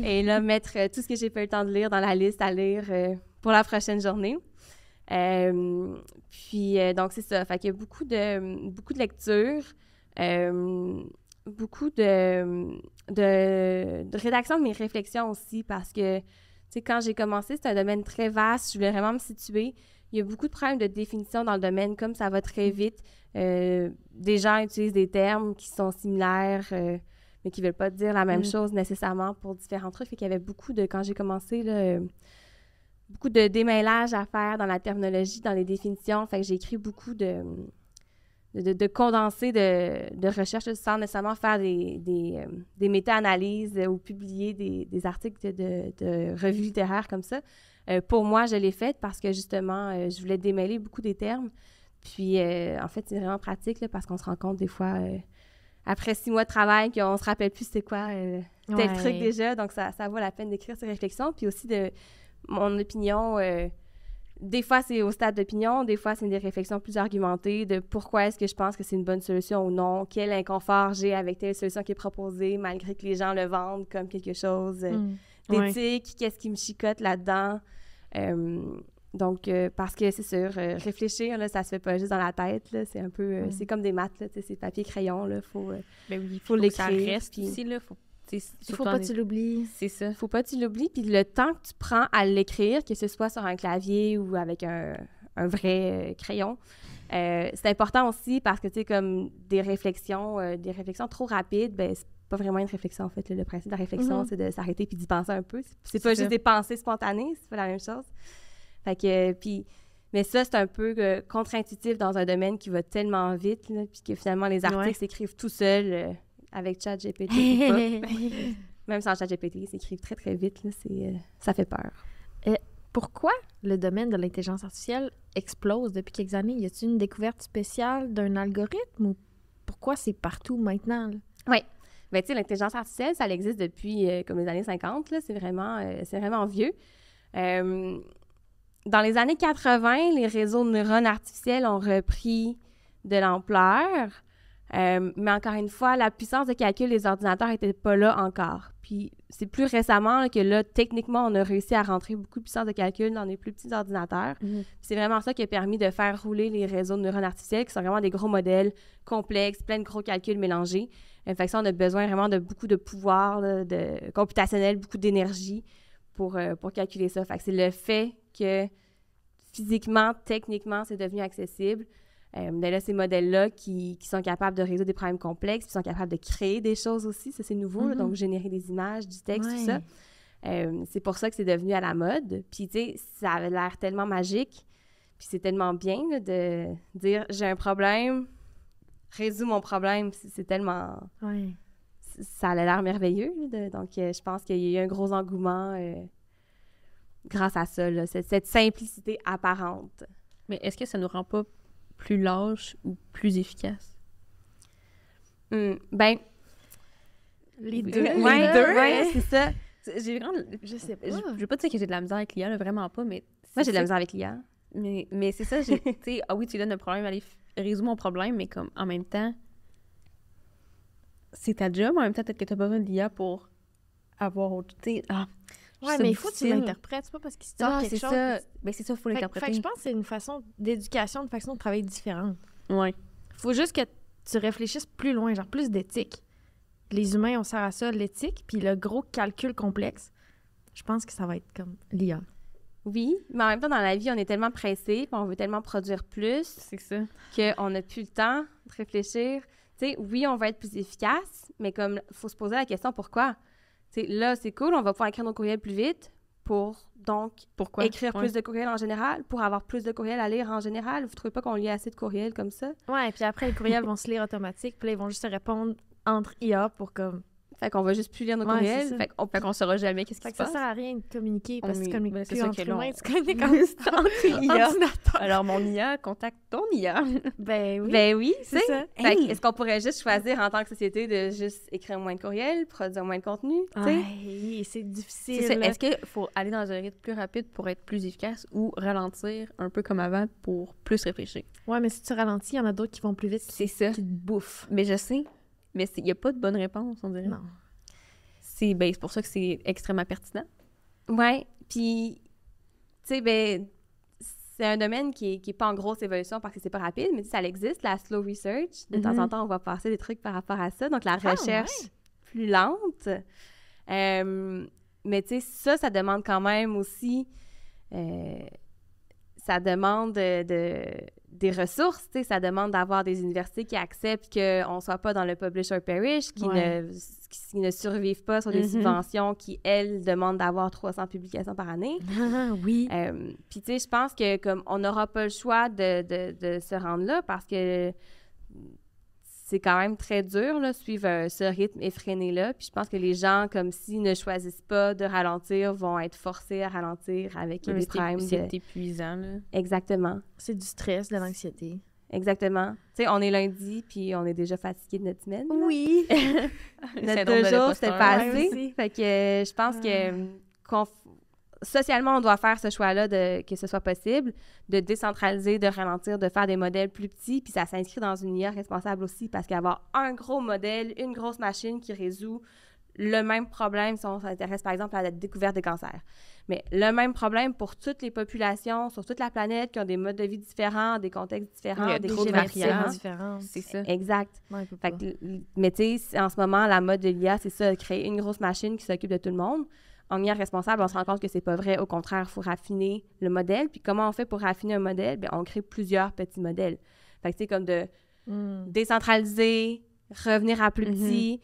Et là, mettre tout ce que j'ai pas eu le temps de lire dans la liste à lire pour la prochaine journée. Puis, donc c'est ça. Fait qu'il y a beaucoup de lectures, beaucoup de rédaction de mes réflexions aussi, parce que, tu sais, quand j'ai commencé, c'est un domaine très vaste, je voulais vraiment me situer. Il y a beaucoup de problèmes de définition dans le domaine, comme ça va très vite. Des gens utilisent des termes qui sont similaires, mais qui ne veulent pas dire la même chose nécessairement pour différents trucs. Fait qu'il y avait beaucoup quand j'ai commencé, là, beaucoup de démêlage à faire dans la terminologie, dans les définitions. Fait que j'ai écrit beaucoup de condensés de recherche sans nécessairement faire des méta-analyses ou publier des articles de revues littéraires comme ça. Pour moi, je l'ai fait parce que, justement, je voulais démêler beaucoup des termes. Puis, en fait, c'est vraiment pratique là, parce qu'on se rend compte des fois, après 6 mois de travail, qu'on ne se rappelle plus c'est quoi tel truc déjà. Donc, ça vaut la peine d'écrire ces réflexions. Puis aussi, de mon opinion... des fois, c'est au stade d'opinion, des fois, c'est des réflexions plus argumentées de pourquoi est-ce que je pense que c'est une bonne solution ou non, quel inconfort j'ai avec telle solution qui est proposée, malgré que les gens le vendent comme quelque chose d'éthique, qu'est-ce qui me chicote là-dedans. Donc, parce que c'est sûr, réfléchir, là, ça se fait pas juste dans la tête, là, c'est un peu, c'est comme des maths, là, c'est papier-crayon, là, faut l'écrire. Ça reste puis... aussi, là, il faut pas que tu l'oublies. C'est ça. Faut pas que tu l'oublies. Puis le temps que tu prends à l'écrire, que ce soit sur un clavier ou avec un vrai crayon, c'est important aussi parce que, tu sais, comme des réflexions trop rapides, ben c'est pas vraiment une réflexion, en fait. Le principe de la réflexion, c'est de s'arrêter puis d'y penser un peu. C'est pas juste des pensées spontanées, c'est pas la même chose. Fait que, puis... Mais ça, c'est un peu contre-intuitif dans un domaine qui va tellement vite, là, puis que finalement, les articles s'écrivent tout seuls... avec ChatGPT ou pas. Même sans ChatGPT, ils s'écrivent très, très vite. Là, ça fait peur. Pourquoi le domaine de l'intelligence artificielle explose depuis quelques années? Y a-t-il une découverte spéciale d'un algorithme ou pourquoi c'est partout maintenant? Oui. Bien, tu sais, l'intelligence artificielle, ça existe depuis comme les années 50. Là, c'est vraiment vieux. Dans les années 80, les réseaux de neurones artificiels ont repris de l'ampleur. Mais encore une fois, la puissance de calcul des ordinateurs n'était pas là encore. Puis c'est plus récemment là, que là, techniquement, on a réussi à rentrer beaucoup de puissance de calcul dans les plus petits ordinateurs. C'est vraiment ça qui a permis de faire rouler les réseaux de neurones artificiels, qui sont vraiment des gros modèles complexes, plein de gros calculs mélangés. Fait que ça, on a besoin vraiment de beaucoup de pouvoir là, computationnel, beaucoup d'énergie pour calculer ça. Fait que c'est le fait que physiquement, techniquement, c'est devenu accessible. Mais là, ces modèles-là qui sont capables de résoudre des problèmes complexes, qui sont capables de créer des choses aussi, ça c'est nouveau, là, donc générer des images, du texte, tout ça. C'est pour ça que c'est devenu à la mode. Puis, tu sais, ça avait l'air tellement magique, puis c'est tellement bien là, de dire « j'ai un problème, résous mon problème », c'est tellement... Ça a l'air merveilleux. Donc, je pense qu'il y a eu un gros engouement grâce à ça, là, cette simplicité apparente. Mais est-ce que ça nous rend pas plus lâche ou plus efficace? Ben... Les deux. Ouais, c'est ça. J'ai vraiment... Je sais pas. Je veux pas dire que j'ai de la misère avec l'IA, là, vraiment pas, mais... Moi, j'ai de la misère avec l'IA. Mais c'est ça, tu sais, ah oui, tu lui donnes un problème, allez, résous mon problème, mais comme, en même temps, c'est ta job, en même temps, peut-être que t'as pas besoin de l'IA pour avoir autre... Ouais, mais il faut que tu l'interprètes, c'est pas parce qu'il se sort quelque chose. Ça. Ben, c'est ça, il faut l'interpréter. Fait que je pense que c'est une façon d'éducation, une façon de travailler différente. Ouais. Faut juste que tu réfléchisses plus loin, genre plus d'éthique. Les humains, on sert à ça, l'éthique, puis le gros calcul complexe, je pense que ça va être comme l'IA. Oui, mais en même temps, dans la vie, on est tellement pressé, puis on veut tellement produire plus. C'est ça. Qu'on n'a plus le temps de réfléchir. Tu sais, oui, on va être plus efficace, mais comme, faut se poser la question pourquoi. T'sais, là, c'est cool, on va pouvoir écrire nos courriels plus vite. pour donc Pourquoi? écrire plus de courriels en général, pour avoir plus de courriels à lire en général. Vous trouvez pas qu'on lit assez de courriels comme ça? Ouais, puis après, les courriels vont se lire automatiques, puis là, ils vont juste se répondre entre IA pour comme... Fait qu'on va juste plus lire nos Ouais, courriels. c'est ça. Fait qu'on saura jamais qu'est-ce qui Fait se que ça passe. sert à rien de communiquer, parce que tu Ben, communiques c'est plus ça entre que là, humains, on- tu communiques entre IA. ordinateurs. Alors, mon IA contacte ton IA. Ben oui, Ben oui, c'est ça. Fait que est-ce qu'on pourrait juste choisir en tant que société de juste écrire moins de courriels, produire moins de contenu, tu sais? Ouais, c'est difficile. C'est ça. là. Est-ce qu'il faut aller dans un rythme plus rapide pour être plus efficace ou ralentir un peu comme avant pour plus réfléchir? Ouais, mais si tu ralentis, il y en a d'autres qui vont plus vite, C'est ça. qui te bouffent. Mais je sais. Mais il n'y a pas de bonne réponse, on dirait. Non. C'est pour ça que c'est extrêmement pertinent. Ouais, puis, tu sais, ben, c'est un domaine qui est pas en grosse évolution parce que c'est pas rapide, mais tu sais, ça existe, la slow research. De temps en temps, on va passer des trucs par rapport à ça. Donc, la recherche plus lente. Mais tu sais, ça demande quand même aussi... ça demande des ressources, tu sais, ça demande d'avoir des universités qui acceptent qu'on ne soit pas dans le publish or perish, qui ne survivent pas sur des subventions qui, elles, demandent d'avoir 300 publications par année. Oui. Puis, tu sais, je pense que comme on n'aura pas le choix de se rendre là parce que c'est quand même très dur, là, suivre ce rythme effréné-là. Puis je pense que les gens, comme s'ils ne choisissent pas de ralentir, vont être forcés à ralentir avec des problèmes. C'est épuisant, là. Exactement. C'est du stress, de l'anxiété. Exactement. Tu sais, on est lundi, puis on est déjà fatigué de notre semaine. Oui. Notre 2 jours, c'était pas assez. Fait que je pense que socialement, on doit faire ce choix-là que ce soit possible, de décentraliser, de ralentir, de faire des modèles plus petits, puis ça s'inscrit dans une IA responsable aussi, parce qu'avoir un gros modèle, une grosse machine qui résout le même problème, si on s'intéresse par exemple à la découverte des cancers. Mais le même problème pour toutes les populations sur toute la planète qui ont des modes de vie différents, des contextes différents, des variables différentes. C'est ça. Exact. Non, il peut pas. Mais tu sais, en ce moment, la mode de l'IA, c'est ça, créer une grosse machine qui s'occupe de tout le monde. En IA responsable, on se rend compte que c'est pas vrai. Au contraire, il faut raffiner le modèle. Puis comment on fait pour raffiner un modèle? Bien, on crée plusieurs petits modèles. Fait que tu sais, comme de décentraliser, revenir à plus petit,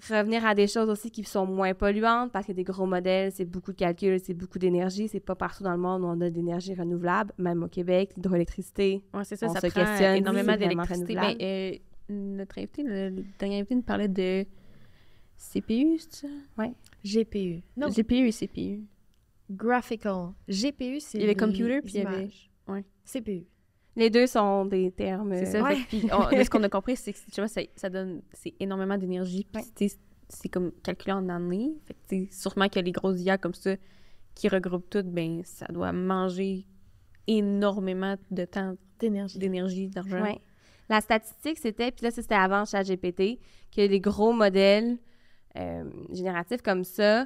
revenir à des choses aussi qui sont moins polluantes parce que des gros modèles, c'est beaucoup de calculs, c'est beaucoup d'énergie. C'est pas partout dans le monde où on a d'énergie renouvelable. Même au Québec, l'hydroélectricité. Oui, c'est ça, on ça se prend questionne, énormément c'est vraiment d'électricité. renouvelable. Mais notre invité, le dernier invité, nous parlait de CPU, c'est ça? Oui. GPU. Non, GPU et CPU. graphical. GPU, c'est Il y avait computer, puis il y avait... images. Ouais. CPU. Les deux sont des termes... C'est ça. Ouais. Fait que, puis, de ce qu'on a compris, c'est que tu vois, ça donne... C'est énormément d'énergie. Puis, tu sais, c'est comme calculé en années. Fait que, tu sais, sûrement que les grosses IA comme ça, qui regroupent tout, ben ça doit manger énormément de temps, d'énergie, d'argent. Oui. La statistique, c'était, puis là, ça, c'était avant ChatGPT, que les gros modèles génératifs comme ça,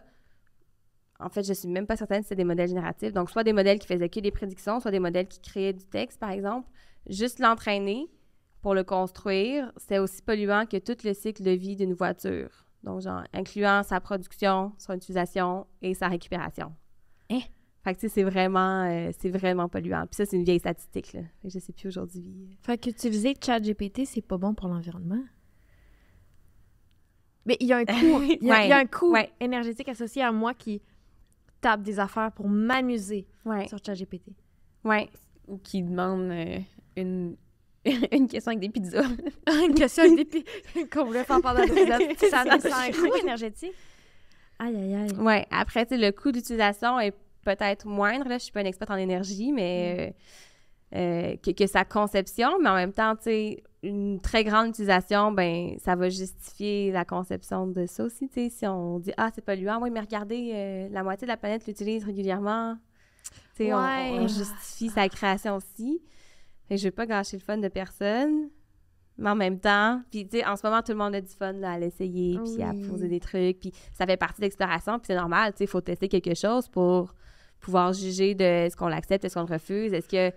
en fait, je suis même pas certaine si c'est des modèles génératifs, donc soit des modèles qui faisaient que des prédictions, soit des modèles qui créaient du texte, par exemple. Juste l'entraîner pour le construire, c'est aussi polluant que tout le cycle de vie d'une voiture. Donc, genre, incluant sa production, son utilisation et sa récupération. Hein? Fait que, tu sais, c'est vraiment polluant. Puis ça, c'est une vieille statistique, là. Fait que je sais plus aujourd'hui. Fait qu'utiliser ChatGPT, c'est pas bon pour l'environnement. Mais il y a un coût, il y a un coût énergétique associé à moi qui tape des affaires pour m'amuser sur ChatGPT. Ouais. Ou qui demande une question avec des pizzas. Une question avec des pizzas qu'on voulait faire pendant l'épisode. Ça a un coût énergétique. Aïe, aïe, aïe. Ouais. Après, tu sais, le coût d'utilisation est peut-être moindre. Là, je suis pas une experte en énergie, mais que sa conception, mais en même temps, tu sais, une très grande utilisation, ben ça va justifier la conception de ça aussi, tu sais. Si on dit « Ah, c'est polluant, oui, mais regardez, la moitié de la planète l'utilise régulièrement. » Tu sais, on justifie sa création aussi. Fait que je veux pas gâcher le fun de personne, mais en même temps, puis tu sais, en ce moment, tout le monde a du fun là, à l'essayer, puis à poser des trucs, puis ça fait partie de l'exploration, puis c'est normal, tu sais, il faut tester quelque chose pour pouvoir juger de est-ce qu'on l'accepte, est-ce qu'on le refuse, est-ce que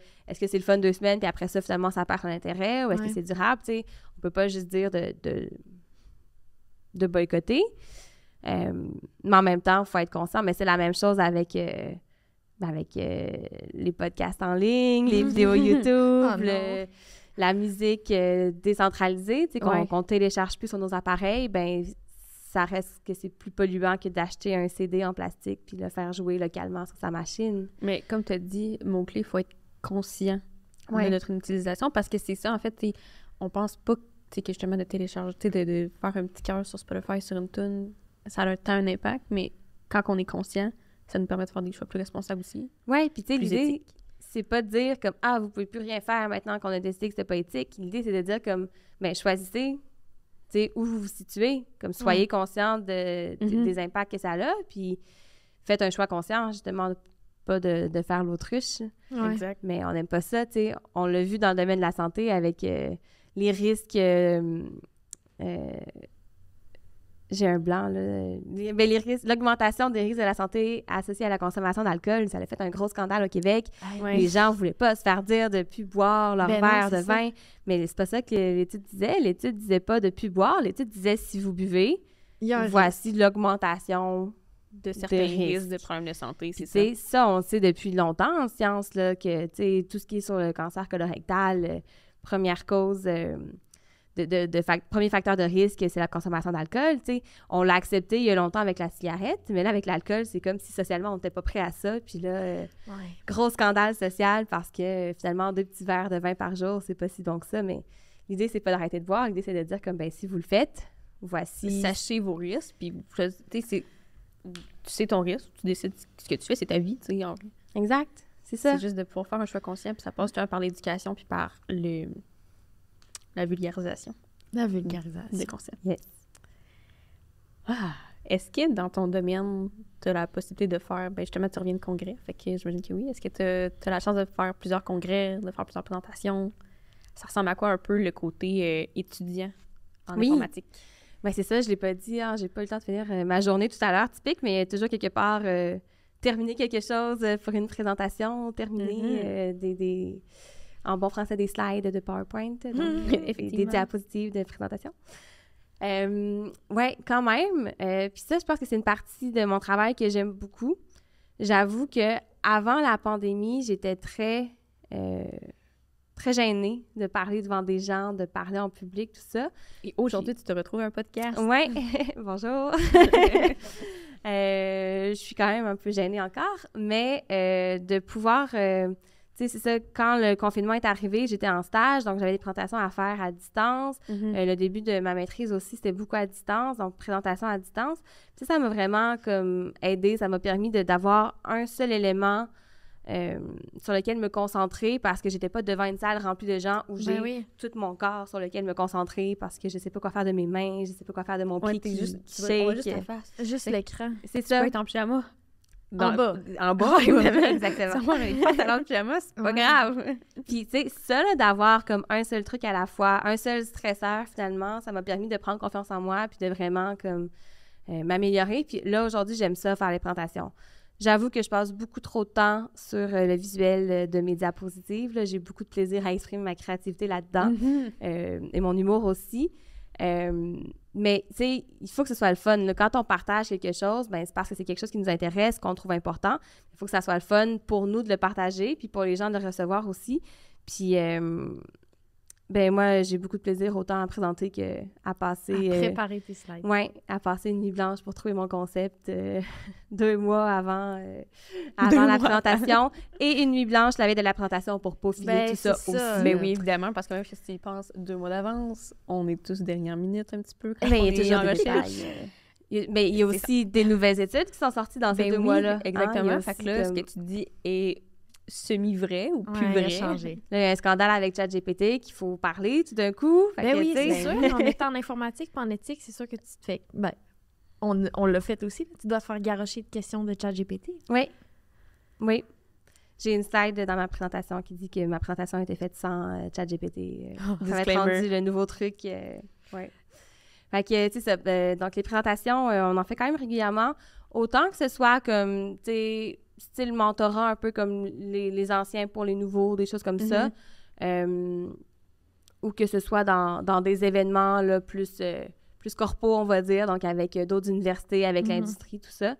c'est le fun 2 semaines, puis après ça, finalement, ça perd son intérêt, ou est-ce que c'est durable, tu sais. On peut pas juste dire de boycotter, mais en même temps, il faut être conscient, mais c'est la même chose avec les podcasts en ligne, les vidéos YouTube, la musique décentralisée, tu sais, qu'on télécharge plus sur nos appareils, ben ça reste que c'est plus polluant que d'acheter un CD en plastique puis le faire jouer localement sur sa machine. Mais comme tu as dit, mot-clé, il faut être conscient Ouais. de notre utilisation parce que c'est ça, en fait, on pense pas que justement de télécharger, de faire un petit cœur sur Spotify sur une tune, ça a tant un impact, mais quand on est conscient, ça nous permet de faire des choix plus responsables aussi. Oui, puis tu sais, Plus l'idée, éthique. c'est pas de dire comme « Ah, vous pouvez plus rien faire maintenant qu'on a décidé que c'était pas éthique ». L'idée, c'est de dire comme « Ben, choisissez, tu sais, où vous vous situez. Comme soyez conscient des impacts que ça a, puis faites un choix conscient, justement, pas de faire l'autruche. Ouais. Exact. Mais on n'aime pas ça, tu sais. On l'a vu dans le domaine de la santé avec les risques... j'ai un blanc, là. Les risques, l'augmentation des risques de la santé associés à la consommation d'alcool, ça a fait un gros scandale au Québec. Ouais. Les gens ne voulaient pas se faire dire de ne plus boire leur Ben non, verre de c'est ça. vin. Mais c'est pas ça que l'étude disait. L'étude disait pas de ne plus boire. L'étude disait si vous buvez, Il y a un voici l'augmentation De certains risques de problèmes de santé, c'est ça. c'est ça, on le sait depuis longtemps en science, là, que tout ce qui est sur le cancer colorectal, première cause, premier facteur de risque, c'est la consommation d'alcool. T'sais. On l'a accepté il y a longtemps avec la cigarette, mais là, avec l'alcool, c'est comme si socialement, on n'était pas prêt à ça. Puis là, gros scandale social parce que finalement, 2 petits verres de vin par jour, c'est pas si bon que ça. Mais l'idée, c'est pas d'arrêter de boire. L'idée, c'est de dire comme, ben si vous le faites, voici... Sachez vos risques, puis tu sais ton risque, tu décides ce que tu fais, c'est ta vie, tu sais. Exact, c'est ça. C'est juste de pouvoir faire un choix conscient, puis ça passe par l'éducation, puis par la vulgarisation La vulgarisation. des concepts. Yes. Est-ce que dans ton domaine, tu as la possibilité de faire, ben justement, tu reviens de congrès, fait que j'imagine que oui. Est-ce que tu as la chance de faire plusieurs congrès, de faire plusieurs présentations? Ça ressemble à quoi un peu le côté étudiant en Oui. informatique? Ben c'est ça, je l'ai pas dit, j'ai pas eu le temps de finir ma journée tout à l'heure, typique, mais toujours quelque part terminer quelque chose pour une présentation, terminer en bon français des slides de PowerPoint, donc des diapositives de présentation. Ouais, quand même. Puis ça, je pense que c'est une partie de mon travail que j'aime beaucoup. J'avoue que avant la pandémie, j'étais très gênée de parler devant des gens, de parler en public, tout ça. Et aujourd'hui, tu te retrouves un podcast. Ouais, bonjour. Je suis quand même un peu gênée encore, mais de pouvoir... tu sais, c'est ça, quand le confinement est arrivé, j'étais en stage, donc j'avais des présentations à faire à distance. Le début de ma maîtrise aussi, c'était beaucoup à distance, donc présentation à distance. Puis ça m'a vraiment comme aidée, ça m'a permis d'avoir un seul élément sur lequel me concentrer parce que j'étais pas devant une salle remplie de gens où j'ai tout mon corps sur lequel me concentrer parce que je sais pas quoi faire de mes mains, je sais pas quoi faire de mon pied qui on voit juste ta face. Juste l'écran. C'est Tu ça. peux être en pyjama. En bas. En bas, Exactement. Si on n'est pas talent de pyjama, c'est pas grave. Puis, tu sais, ça, là, d'avoir comme un seul truc à la fois, un seul stresseur, finalement, ça m'a permis de prendre confiance en moi puis de vraiment, comme, m'améliorer. Puis là, aujourd'hui, j'aime ça, faire les présentations. J'avoue que je passe beaucoup trop de temps sur le visuel de mes diapositives. Là. J'ai beaucoup de plaisir à exprimer ma créativité là-dedans et mon humour aussi. Mais, tu sais, il faut que ce soit le fun. Là. Quand on partage quelque chose, ben c'est parce que c'est quelque chose qui nous intéresse, qu'on trouve important. Il faut que ça soit le fun pour nous de le partager, puis pour les gens de le recevoir aussi. Puis, ben moi, j'ai beaucoup de plaisir autant à présenter qu'à passer... À préparer tes slides. Oui, à passer une nuit blanche pour trouver mon concept 2 mois avant la présentation et une nuit blanche la veille de la présentation pour peaufiner tout ça aussi. Mais oui, évidemment, parce que même si tu y penses 2 mois d'avance, on est tous dernière minute un petit peu. Mais il y a toujours des détails. Mais il y a aussi des nouvelles études qui sont sorties dans ces 2 mois-là. Exactement. Fait que là, ce que tu dis est semi-vrai ou plus vrai. Changé. Là, il y a un scandale avec ChatGPT qu'il faut parler tout d'un coup. Ben oui, c'est sûr. En étant en informatique et en éthique, c'est sûr que tu te fais... Ben, on l'a fait aussi. Tu dois te faire garrocher de questions de ChatGPT. Oui. Oui. J'ai une slide dans ma présentation qui dit que ma présentation a été faite sans ChatGPT. Ça va être rendu le nouveau truc. Ouais. Fait que, tu sais, donc les présentations, on en fait quand même régulièrement. Autant que ce soit comme, tu sais, style mentorat, un peu comme les anciens pour les nouveaux, des choses comme ça. Ou que ce soit dans des événements là, plus corpo, on va dire, donc avec d'autres universités, avec l'industrie, tout ça.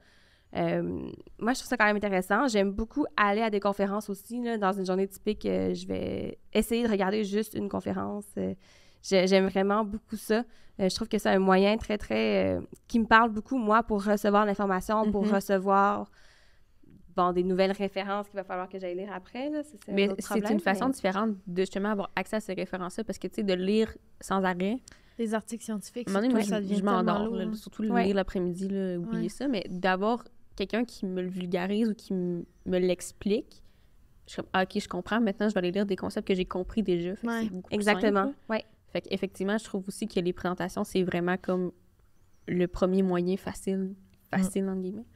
Moi, je trouve ça quand même intéressant. J'aime beaucoup aller à des conférences aussi. Là, dans une journée typique, je vais essayer de regarder juste une conférence. J'aime vraiment beaucoup ça. Je trouve que c'est un moyen très, très... qui me parle beaucoup, moi, pour recevoir l'information, pour recevoir des nouvelles références qu'il va falloir que j'aille lire après. Là. Mais c'est une façon différente de justement avoir accès à ces références-là parce que, tu sais, de lire sans arrêt... Les articles scientifiques, à un moment donné, ça devient je m'endors, lourd, surtout le lire l'après-midi, là, oublier ça. Mais d'avoir quelqu'un qui me le vulgarise ou qui me l'explique, je suis comme, ah, OK, je comprends. Maintenant, je vais aller lire des concepts que j'ai compris déjà. Fait que c'est beaucoup plus exactement. simple, ouais. Fait qu'effectivement, je trouve aussi que les présentations, c'est vraiment comme le premier moyen facile entre guillemets.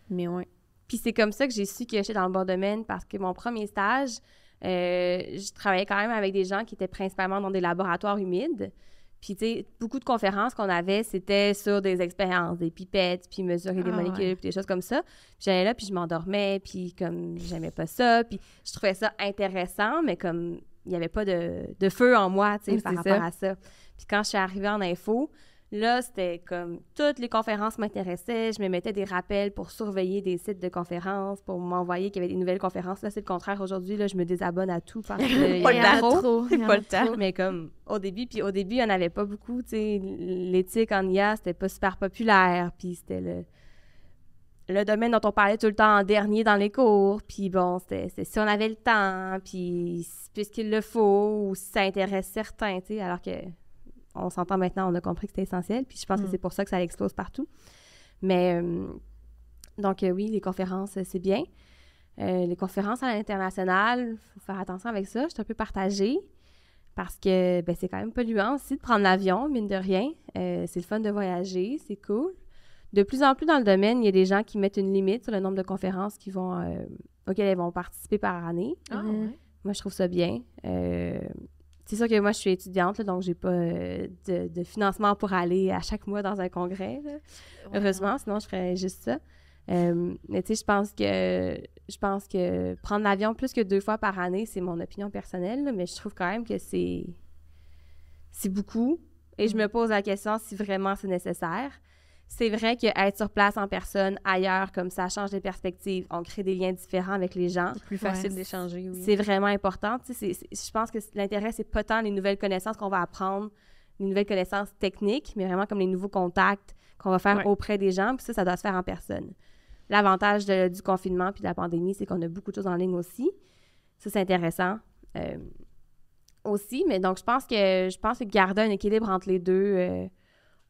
Mais ouais. Puis c'est comme ça que j'ai su que j'étais dans le bon domaine parce que mon premier stage, je travaillais quand même avec des gens qui étaient principalement dans des laboratoires humides. Puis, tu sais, beaucoup de conférences qu'on avait, c'était sur des expériences, des pipettes, puis mesurer des molécules, puis des choses comme ça. Puis j'allais là, puis je m'endormais, puis comme j'aimais pas ça, puis je trouvais ça intéressant, mais comme il n'y avait pas de feu en moi, tu sais, par rapport à ça. Puis quand je suis arrivée en info, là, c'était comme toutes les conférences m'intéressaient. Je me mettais des rappels pour surveiller des sites de conférences, pour m'envoyer qu'il y avait des nouvelles conférences. Là, c'est le contraire aujourd'hui. Là, je me désabonne à tout parce qu'il y a trop. Pas le temps. Mais comme au début, il n'y en avait pas beaucoup. Tu sais, l'éthique en IA, c'était pas super populaire. Puis c'était le domaine dont on parlait tout le temps en dernier dans les cours. Puis bon, c'était si on avait le temps, puis puisqu'il le faut, ou si ça intéresse certains, tu sais, alors que... On s'entend maintenant, on a compris que c'était essentiel, puis je pense que c'est pour ça que ça explose partout. Mais, donc oui, les conférences, c'est bien. Les conférences à l'international, il faut faire attention avec ça. Je suis un peu partagée parce que c'est quand même polluant aussi de prendre l'avion, mine de rien. C'est le fun de voyager, c'est cool. De plus en plus dans le domaine, il y a des gens qui mettent une limite sur le nombre de conférences auxquelles elles vont participer par année. Moi, je trouve ça bien. C'est sûr que moi, je suis étudiante, là, donc j'ai pas de financement pour aller à chaque mois dans un congrès, là. Heureusement, sinon je ferais juste ça. Mais tu sais, je pense que prendre l'avion plus que 2 fois par année, c'est mon opinion personnelle, là, mais je trouve quand même que c'est beaucoup. Et je me pose la question si vraiment c'est nécessaire. C'est vrai qu'être sur place en personne, ailleurs, comme ça change les perspectives, on crée des liens différents avec les gens. C'est plus facile d'échanger, oui. C'est vraiment important. Tu sais, je pense que l'intérêt, c'est pas tant les nouvelles connaissances qu'on va apprendre, les nouvelles connaissances techniques, mais vraiment comme les nouveaux contacts qu'on va faire auprès des gens, puis ça doit se faire en personne. L'avantage du confinement puis de la pandémie, c'est qu'on a beaucoup de choses en ligne aussi. Ça, c'est intéressant aussi. Mais donc, je pense que garder un équilibre entre les deux...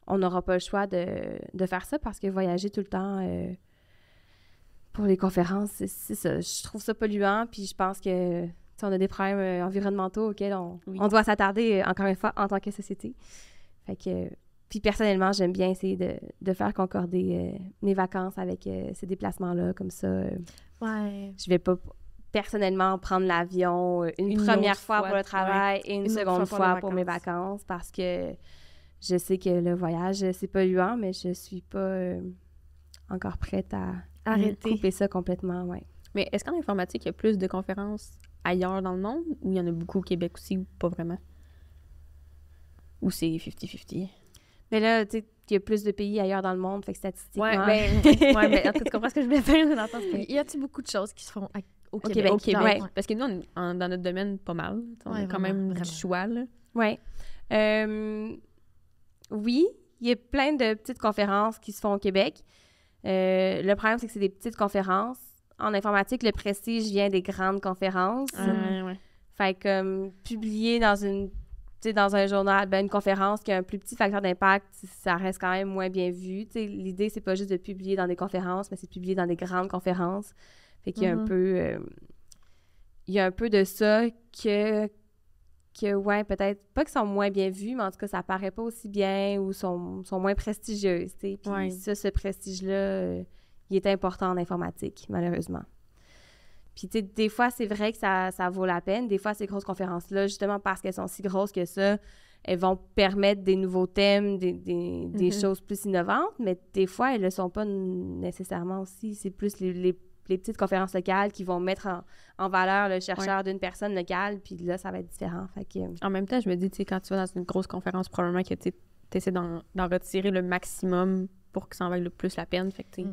on n'aura pas le choix de faire ça parce que voyager tout le temps pour les conférences, c'est ça. Je trouve ça polluant, puis je pense que on a des problèmes environnementaux auxquels on doit s'attarder, encore une fois, en tant que société. Fait que, puis personnellement, j'aime bien essayer de faire concorder mes vacances avec ces déplacements-là, comme ça. Je vais pas personnellement prendre l'avion une première fois pour le travail et une seconde fois pour mes vacances parce que je sais que le voyage, c'est polluant, mais je suis pas encore prête à couper ça complètement, ouais. Mais est-ce qu'en informatique, il y a plus de conférences ailleurs dans le monde ou il y en a beaucoup au Québec aussi ou pas vraiment? Ou c'est 50-50? Mais là, tu sais, il y a plus de pays ailleurs dans le monde, fait que statistiquement... mais en tout cas, tu comprends ce que je voulais dire dans le sens que... Y a-il beaucoup de choses qui se font au Québec? Au Québec, ouais. Parce que nous, dans notre domaine, pas mal. On a quand même du choix, là. Oui. Oui, il y a plein de petites conférences qui se font au Québec. Le problème, c'est que c'est des petites conférences. En informatique, le prestige vient des grandes conférences. Fait que publier dans un journal, une conférence qui a un plus petit facteur d'impact, ça reste quand même moins bien vu. T'sais, l'idée, c'est pas juste de publier dans des conférences, mais c'est de publier dans des grandes conférences. Fait qu'il y a un peu... il y a un peu de ça que ouais, peut-être pas qu'ils sont moins bien vus, mais en tout cas, ça paraît pas aussi bien ou sont moins prestigieuses, tu sais. Puis ce prestige-là, il est important en informatique, malheureusement. Puis, tu sais, des fois, c'est vrai que ça vaut la peine. Des fois, ces grosses conférences-là, justement parce qu'elles sont si grosses que ça, elles vont permettre des nouveaux thèmes, des choses plus innovantes, mais des fois, elles le sont pas nécessairement aussi. C'est plus les petites conférences locales qui vont mettre en valeur le chercheur d'une personne locale, puis là, ça va être différent. Fait que... En même temps, je me dis, tu sais, quand tu vas dans une grosse conférence, probablement que tu essaies d'en retirer le maximum pour que ça en vaille le plus la peine. Fait que, tu sais...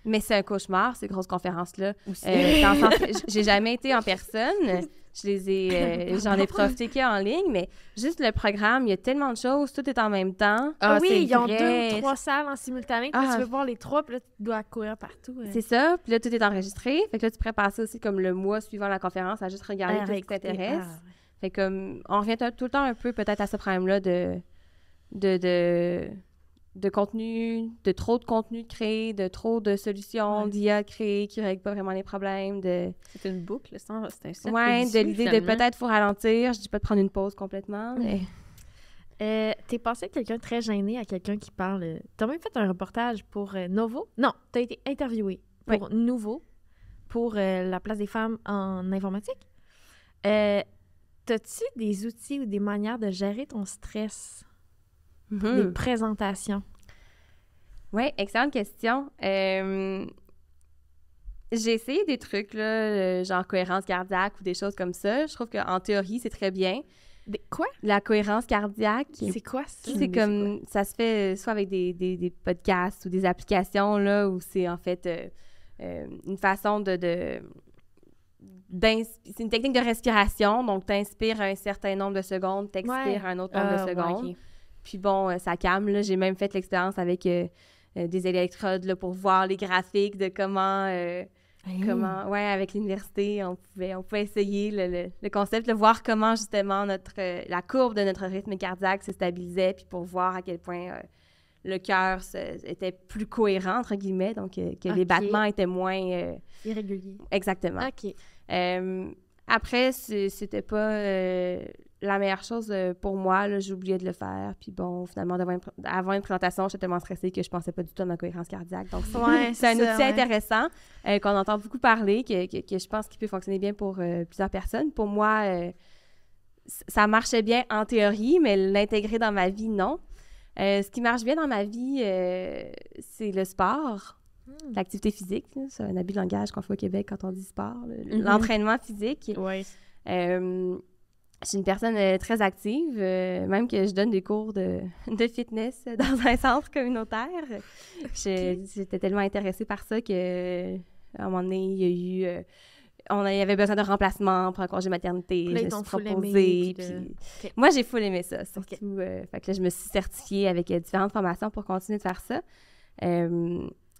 Mais c'est un cauchemar, ces grosses conférences-là. Aussi. Dans le sens que j'ai jamais été en personne. J'en ai profité qu'en ligne, mais juste le programme, il y a tellement de choses, tout est en même temps. Ah oui, c'est ils ont vrai. 2 ou 3 salles en simultané. Puis là, tu veux voir les 3, puis là, tu dois courir partout. C'est ça. Puis là, tout est enregistré. Fait que là, tu prépares ça aussi comme le mois suivant la conférence à juste regarder tout ce qui t'intéresse. Fait que on revient tout le temps un peu peut-être à ce problème-là de contenu, de trop de contenu créé, de trop de solutions d'IA créées qui ne règlent pas vraiment les problèmes. C'est une boucle, c'est un cercle de l'idée de finalement. peut-être faut ralentir. Je dis pas de prendre une pause complètement, mais... T'es passé de quelqu'un très gêné à quelqu'un qui parle... T'as même fait un reportage pour Novo? Non, t'as été interviewé pour Nouveau, pour la place des femmes en informatique. T'as-tu des outils ou des manières de gérer ton stress? Des présentations? Oui, excellente question. J'ai essayé des trucs, là, genre cohérence cardiaque ou des choses comme ça. Je trouve qu'en théorie, c'est très bien. Quoi? La cohérence cardiaque. C'est quoi ça? C'est comme, ça se fait soit avec des podcasts ou des applications, là, où c'est en fait une façon c'est une technique de respiration, donc t'inspires un certain nombre de secondes, t'expires un autre nombre de secondes. Okay. Puis bon, ça calme, là. J'ai même fait l'expérience avec des électrodes, là, pour voir les graphiques de comment, avec l'université, on pouvait essayer le concept, de voir comment, justement, la courbe de notre rythme cardiaque se stabilisait, puis pour voir à quel point le cœur était plus cohérent, entre guillemets, donc que les battements étaient moins... irréguliers. Exactement. OK. Après, c'était pas la meilleure chose pour moi. Là, j'ai oublié de le faire. Puis bon, finalement, avant une présentation, j'étais tellement stressée que je pensais pas du tout à ma cohérence cardiaque. Donc, c'est un outil intéressant qu'on entend beaucoup parler, que je pense qu'il peut fonctionner bien pour plusieurs personnes. Pour moi, ça marchait bien en théorie, mais l'intégrer dans ma vie, non. Ce qui marche bien dans ma vie, c'est le sport. L'activité physique, là, c'est un habit de langage qu'on fait au Québec quand on dit sport. L'entraînement physique. Oui. Je suis une personne très active, même que je donne des cours de fitness dans un centre communautaire. J'étais tellement intéressée par ça que à un moment donné, il y a eu... il y avait besoin de remplacement pour un congé maternité. Je me suis proposée. Moi, j'ai full aimé ça, surtout. Fait que là, je me suis certifiée avec différentes formations pour continuer de faire ça.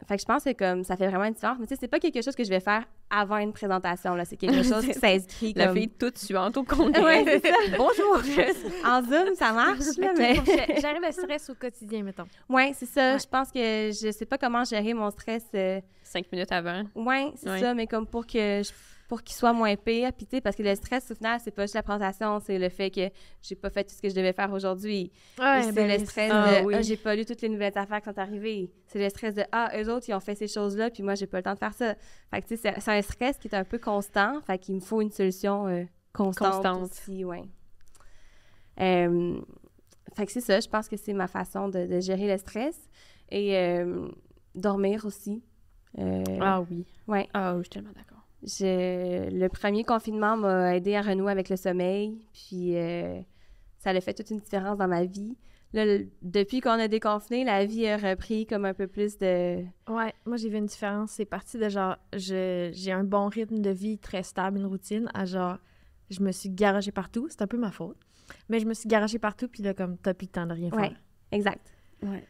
Fait que je pense que comme ça fait vraiment une différence. Mais tu sais, c'est pas quelque chose que je vais faire avant une présentation, là. C'est quelque chose qui s'inscrit comme... La fille toute suante au congrès. Oui, c'est ça. Bonjour! En Zoom, ça marche, là, mais... J'arrive le stress au quotidien, mettons. Oui, c'est ça. Ouais. Je pense que je sais pas comment gérer mon stress... 5 minutes avant. Oui, c'est ça, mais comme pour qu'il soit moins pire. Puis, tu sais, parce que le stress, au final, c'est pas juste la présentation, c'est le fait que j'ai pas fait tout ce que je devais faire aujourd'hui. C'est le stress de j'ai pas lu toutes les nouvelles affaires qui sont arrivées. C'est le stress de eux autres, ils ont fait ces choses-là, puis moi, j'ai pas le temps de faire ça. Fait que, tu sais, c'est un stress qui est un peu constant. Fait qu'il me faut une solution constante aussi, oui. Fait que c'est ça, je pense que c'est ma façon de gérer le stress. Et dormir aussi. Ah oui. Ouais. Ah oui, je suis tellement d'accord. Le premier confinement m'a aidé à renouer avec le sommeil, puis ça a fait toute une différence dans ma vie. Là, depuis qu'on a déconfiné, la vie a repris comme un peu plus de... Ouais, moi j'ai vu une différence. C'est parti de genre, j'ai un bon rythme de vie très stable, une routine, à genre, je me suis garagée partout. C'est un peu ma faute. Mais je me suis garagée partout, puis là, comme, t'as plus le temps de rien faire. Ouais, exact. Ouais.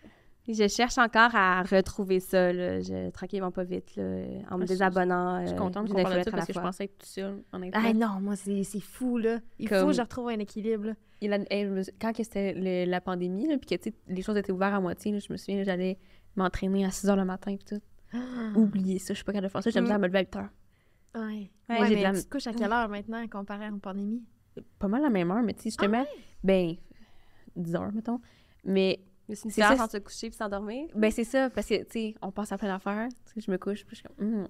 Je cherche encore à retrouver ça, là. Tranquillement, pas vite, là, en me désabonnant. Je suis contente qu'on parle de ça parce que je pensais être tout seul, honnêtement. Ah non, moi, c'est fou, là. Il faut que je retrouve un équilibre, là. Quand c'était la pandémie, là, puis que, tu sais, les choses étaient ouvertes à moitié, là, je me souviens, j'allais m'entraîner à 6 h le matin, puis tout. Oubliez ça, je suis pas capable de faire ça. J'aime bien me lever à 8 h. Ouais, mais tu te couches à quelle heure maintenant, comparé à en pandémie? Pas mal la même heure, mais tu sais, justement, 10 h, mettons. Mais... C'est une différence entre se coucher et s'endormir? Ben c'est ça, parce que, tu sais, on pense à plein d'affaires. Tu sais, je me couche, puis je suis comme...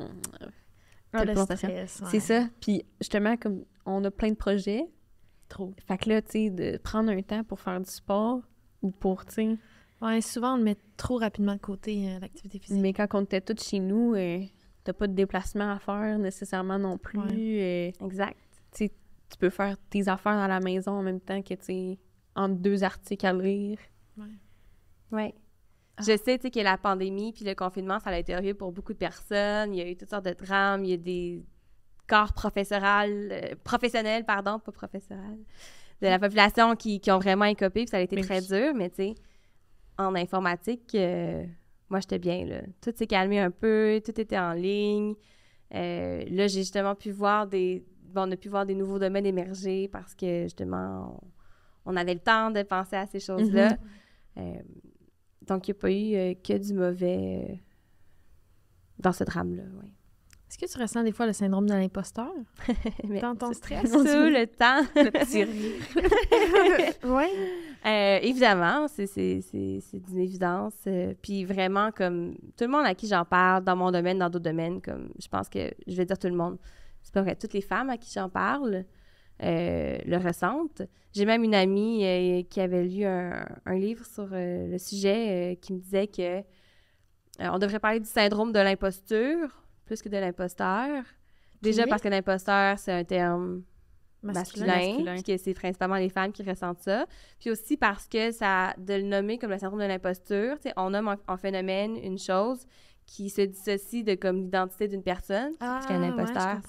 le stress, C'est ça. Puis, justement, comme on a plein de projets, trop. Fait que là, tu sais, de prendre un temps pour faire du sport ou pour, tu sais... Ouais, souvent, on le met trop rapidement de côté, l'activité physique. Mais quand on était tous chez nous, t'as pas de déplacement à faire nécessairement non plus. Ouais. Exact. Tu sais, tu peux faire tes affaires dans la maison en même temps que, tu sais, entre 2 articles à lire. Oui. Je sais, tu sais, que la pandémie puis le confinement, ça a été horrible pour beaucoup de personnes. Il y a eu toutes sortes de drames. Il y a des corps professionnels, pardon, pas professionnels, de la population qui ont vraiment écopé, puis ça a été très dur. Mais tu sais, en informatique, moi, j'étais bien, là. Tout s'est calmé un peu, tout était en ligne. Là, j'ai justement pu voir on a pu voir des nouveaux domaines émerger parce que, justement, on avait le temps de penser à ces choses-là. Donc, il n'y a pas eu que du mauvais dans ce drame-là, oui. Est-ce que tu ressens des fois le syndrome de l'imposteur dans ton stress? Tout le temps. Le petit rire. Oui. Évidemment, c'est d'une évidence. Puis vraiment, comme tout le monde à qui j'en parle, dans mon domaine, dans d'autres domaines, comme je pense que, je vais dire tout le monde, c'est pas vrai, toutes les femmes à qui j'en parle le ressentent. J'ai même une amie qui avait lu un livre sur le sujet qui me disait que on devrait parler du syndrome de l'imposture plus que de l'imposteur. Déjà parce que l'imposteur, c'est un terme masculin, puis que c'est principalement les femmes qui ressentent ça. Puis aussi parce que de le nommer comme le syndrome de l'imposture, on nomme en phénomène une chose qui se dissocie de comme l'identité d'une personne. Parce qu'un imposteur,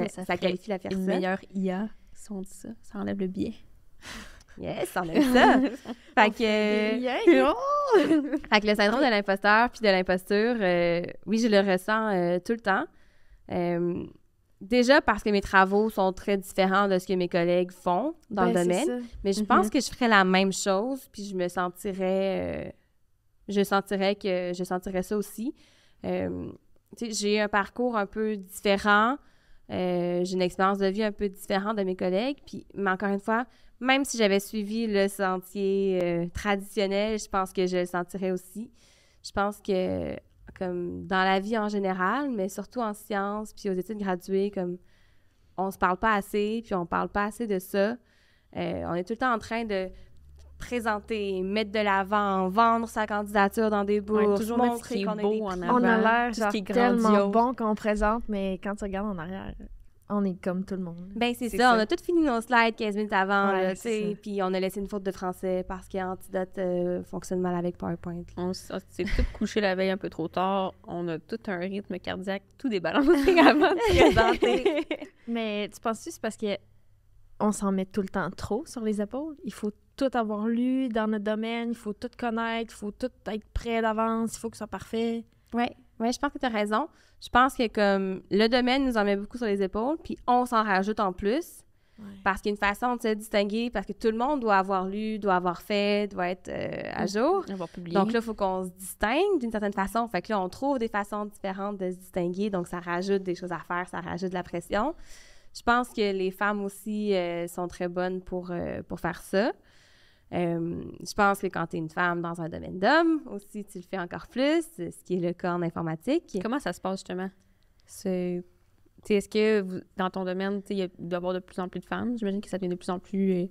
ça qualifie la personne. Une meilleure IA, si on dit ça. Ça enlève le biais. Yes, on aime ça! Fait que... Fait que le syndrome de l'imposteur puis de l'imposture, oui, je le ressens tout le temps. Déjà parce que mes travaux sont très différents de ce que mes collègues font dans le domaine. Mais je pense que je ferais la même chose puis je sentirais ça aussi. J'ai un parcours un peu différent. J'ai une expérience de vie un peu différente de mes collègues. Mais encore une fois, même si j'avais suivi le sentier traditionnel, je pense que je le sentirais aussi. Je pense que, comme dans la vie en général, mais surtout en sciences, puis aux études graduées, comme on se parle pas assez, puis on parle pas assez de ça. On est tout le temps en train de présenter, mettre de l'avant, vendre sa candidature dans des bourses, toujours montrer qu'on beau a des en avant. On a l'air tout ce qui est tellement grandiose. bon qu'on présente, mais quand tu regardes en arrière, on est comme tout le monde. Ben c'est ça. On a tout fini nos slides 15 minutes avant, Ouais, là, tu sais, puis on a laissé une faute de français parce qu'Antidote fonctionne mal avec PowerPoint. On s'est tout couché la veille un peu trop tard. On a tout un rythme cardiaque tout débalancé avant de présenter. Mais tu penses-tu que c'est parce que on s'en met tout le temps trop sur les épaules? Il faut tout avoir lu dans notre domaine, il faut tout connaître, il faut tout être prêt d'avance, il faut que ce soit parfait. Ouais, je pense que tu as raison. Je pense que comme le domaine nous en met beaucoup sur les épaules, puis on s'en rajoute en plus, parce qu'il y a une façon de se distinguer, parce que tout le monde doit avoir lu, doit avoir fait, doit être à jour. Avoir publié. Donc là, il faut qu'on se distingue d'une certaine façon. Fait que là, on trouve des façons différentes de se distinguer, donc ça rajoute des choses à faire, ça rajoute de la pression. Je pense que les femmes aussi sont très bonnes pour faire ça. Je pense que quand tu es une femme dans un domaine d'hommes, aussi, tu le fais encore plus, ce qui est le cas en informatique. Comment ça se passe, justement? Est-ce que dans ton domaine, il doit y avoir de plus en plus de femmes? J'imagine que ça devient de plus en plus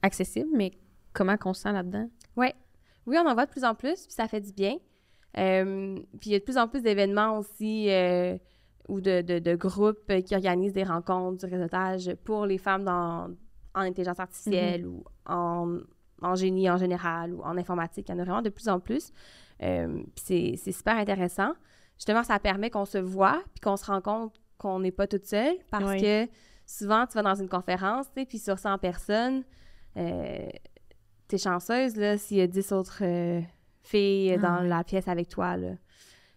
accessible, mais comment qu'on se sent là-dedans? Oui, on en voit de plus en plus, puis ça fait du bien. Puis il y a de plus en plus d'événements aussi ou de groupes qui organisent des rencontres, du réseautage pour les femmes en intelligence artificielle ou en génie en général ou en informatique. Il y en a vraiment de plus en plus. Puis c'est super intéressant. Justement, ça permet qu'on se voit puis qu'on se rend compte qu'on n'est pas toute seule parce que souvent, tu vas dans une conférence, tu sais, puis sur 100 personnes, t'es chanceuse, là, s'il y a 10 autres filles dans la pièce avec toi, là.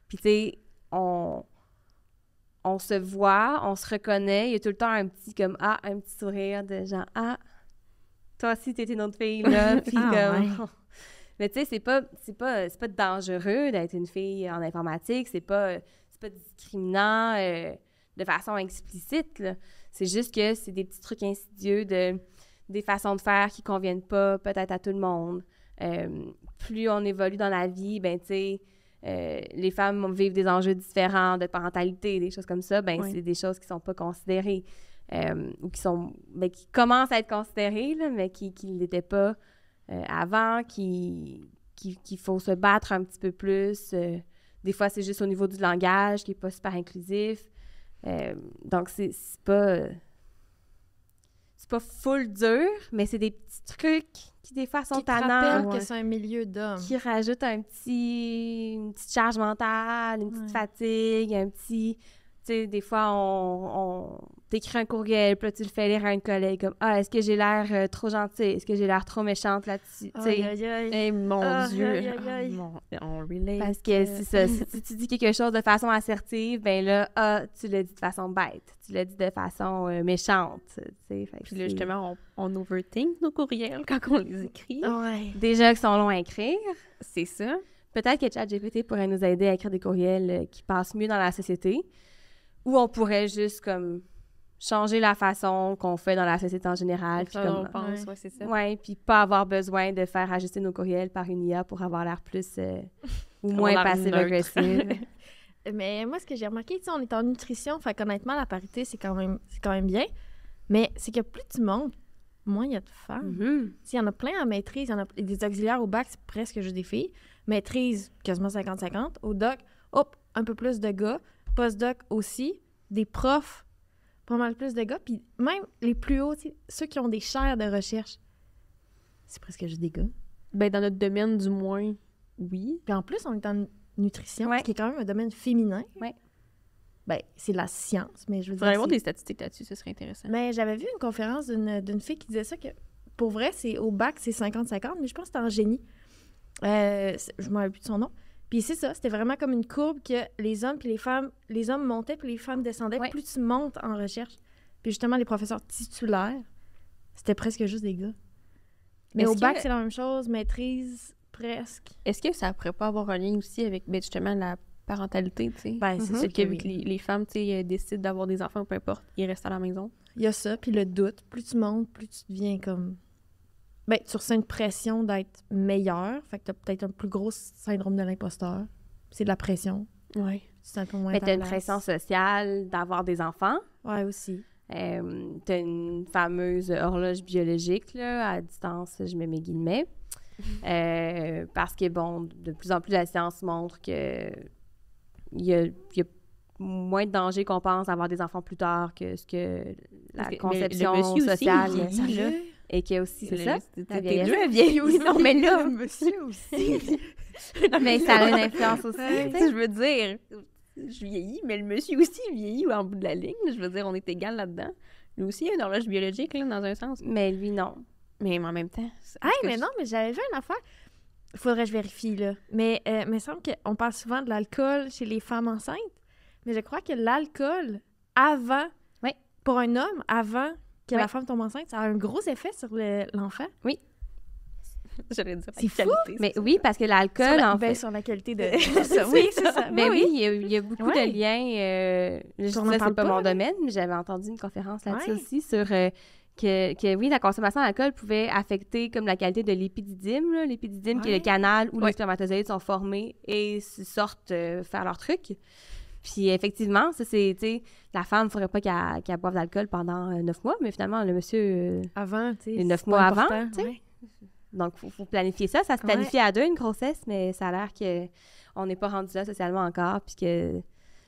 Puis, tu sais, on se voit, on se reconnaît, il y a tout le temps un petit sourire de genre, toi aussi, t'es une autre fille, là. Puis Mais tu sais, c'est pas dangereux d'être une fille en informatique, c'est pas discriminant de façon explicite, là. C'est juste que c'est des petits trucs insidieux des façons de faire qui conviennent pas peut-être à tout le monde. Plus on évolue dans la vie, ben tu sais, les femmes vivent des enjeux différents de parentalité, des choses comme ça, c'est des choses qui sont pas considérées ou qui commencent à être considérées, là, mais qui ne l'étaient pas avant, qu'il faut se battre un petit peu plus. Des fois, c'est juste au niveau du langage qui n'est pas super inclusif. Donc, c'est pas pas full dur, mais c'est des petits trucs qui, des fois, sont Qui te tannants. rappellent que c'est un milieu d'hommes. Qui rajoutent une petite charge mentale, une petite fatigue, un petit... Tu sais, des fois, on t'écrit un courriel, puis là, tu le fais lire à un collègue, comme « Ah, est-ce que j'ai l'air trop gentille? Est-ce que j'ai l'air trop méchante là-dessus? » Aïe, aïe, aïe. Eh, mon Dieu! Aïe, aïe, aïe. On relate. Parce que c'est ça, si tu dis quelque chose de façon assertive, ben là, tu l'as dit de façon bête, tu l'as dit de façon méchante, tu sais. Puis là, justement, on overthink nos courriels quand on les écrit. Ouais. Déjà qu'ils sont longs à écrire. C'est ça. Peut-être que ChatGPT pourrait nous aider à écrire des courriels qui passent mieux dans la société, ou on pourrait juste comme changer la façon qu'on fait dans la société en général. Puis Ça, on comme, pense, ouais, c'est ça. ouais, puis pas avoir besoin de faire ajuster nos courriels par une IA pour avoir l'air plus ou moins Avoir l'air passive-agressive. Mais moi, ce que j'ai remarqué, tu sais, on est en nutrition, fait qu'honnêtement, la parité, c'est quand même bien. Mais c'est que plus tu montes, moins il y a de femmes. Mhm. Il y en a plein en maîtrise. Il y en a des auxiliaires au bac, c'est presque juste des filles. Maîtrise, quasiment 50-50. Au doc, hop, un peu plus de gars. Post-doc aussi. Des profs, pas mal plus de gars. Puis même les plus hauts, tu sais, ceux qui ont des chaires de recherche, c'est presque juste des gars. Ben, dans notre domaine, du moins, oui. Puis en plus, on est en nutrition, Ouais. qui est quand même un domaine féminin. Ouais. Ben, c'est de la science, mais je veux Il faudrait dire... avoir c'est- des statistiques là-dessus, ce serait intéressant. Mais j'avais vu une conférence d'une fille qui disait ça, que pour vrai, c'est au bac, c'est 50-50, mais je pense que c'était en génie. Je ne me rappelle plus de son nom. Puis c'est ça, c'était vraiment comme une courbe que les hommes puis les femmes, les hommes montaient puis les femmes descendaient. Ouais. Plus tu montes en recherche. Puis justement, les professeurs titulaires, c'était presque juste des gars. Mais Est-ce au bac, que- c'est la même chose, maîtrise, presque. Est-ce que ça pourrait pas avoir un lien aussi avec, ben, justement, la parentalité, tu sais? Ben, c'est Mhm. sûr C'est que vu oui. que les femmes, tu sais, décident d'avoir des enfants, peu importe, ils restent à la maison. Il y a ça, puis le doute. Plus tu montes, plus tu deviens comme... Ben, tu ressens une pression d'être meilleur. Fait que t'as peut-être un plus gros syndrome de l'imposteur. C'est de la pression. Oui. C'est un peu moins Mais ta t'as une place. pression sociale d'avoir des enfants. Ouais, aussi. T'as une fameuse horloge biologique, là, à distance, je mets mes guillemets. Parce que, bon, de plus en plus, la science montre que il y a moins de danger qu'on pense à avoir des enfants plus tard que ce que la Parce que- conception mais le monsieur aussi, sociale. il vieillit, là. Et qu'il y a aussi, c'est ça? La T'es vieillesse. deux à vieillir aussi. Non, mais là, monsieur aussi. Mais ça a une influence aussi. tu tu sais. sais, je veux dire, je vieillis, mais le monsieur aussi vieillit en bout de la ligne. Je veux dire, on est égal là-dedans. Lui aussi, il a une horloge biologique, là, dans un sens. Mais lui, non. Mais en même temps... Hey, mais non, mais j'avais vu une affaire. Faudrait que je vérifie, là. Mais il me semble qu'on parle souvent de l'alcool chez les femmes enceintes. Mais je crois que l'alcool, avant, Oui. pour un homme, avant que Oui. la femme tombe enceinte, ça a un gros effet sur l'enfant. J'allais dire C'est fou, Mais oui, parce que l'alcool, en fait... sur la qualité de... oui, c'est ça. Ben oui, il y a beaucoup Ouais. de liens. Je On en disais, parle c'est pas pas, mon là. domaine, mais j'avais entendu une conférence là-dessus Ouais. aussi sur que oui, la consommation d'alcool pouvait affecter comme la qualité de l'épididyme. Là. L'épididyme, qui est Ouais. le canal où Ouais. les spermatozoïdes sont formés et sortent faire leur truc. Puis effectivement, ça c'est, tu sais, la femme, il ne faudrait pas qu'elle boive d'alcool pendant 9 mois, mais finalement, le monsieur, Avant, tu sais. Les 9 c'est pas mois avant, important, tu sais. ouais. donc faut planifier ça. Ça se planifie à deux, une grossesse, mais ça a l'air qu'on n'est pas rendu là socialement encore, puis que...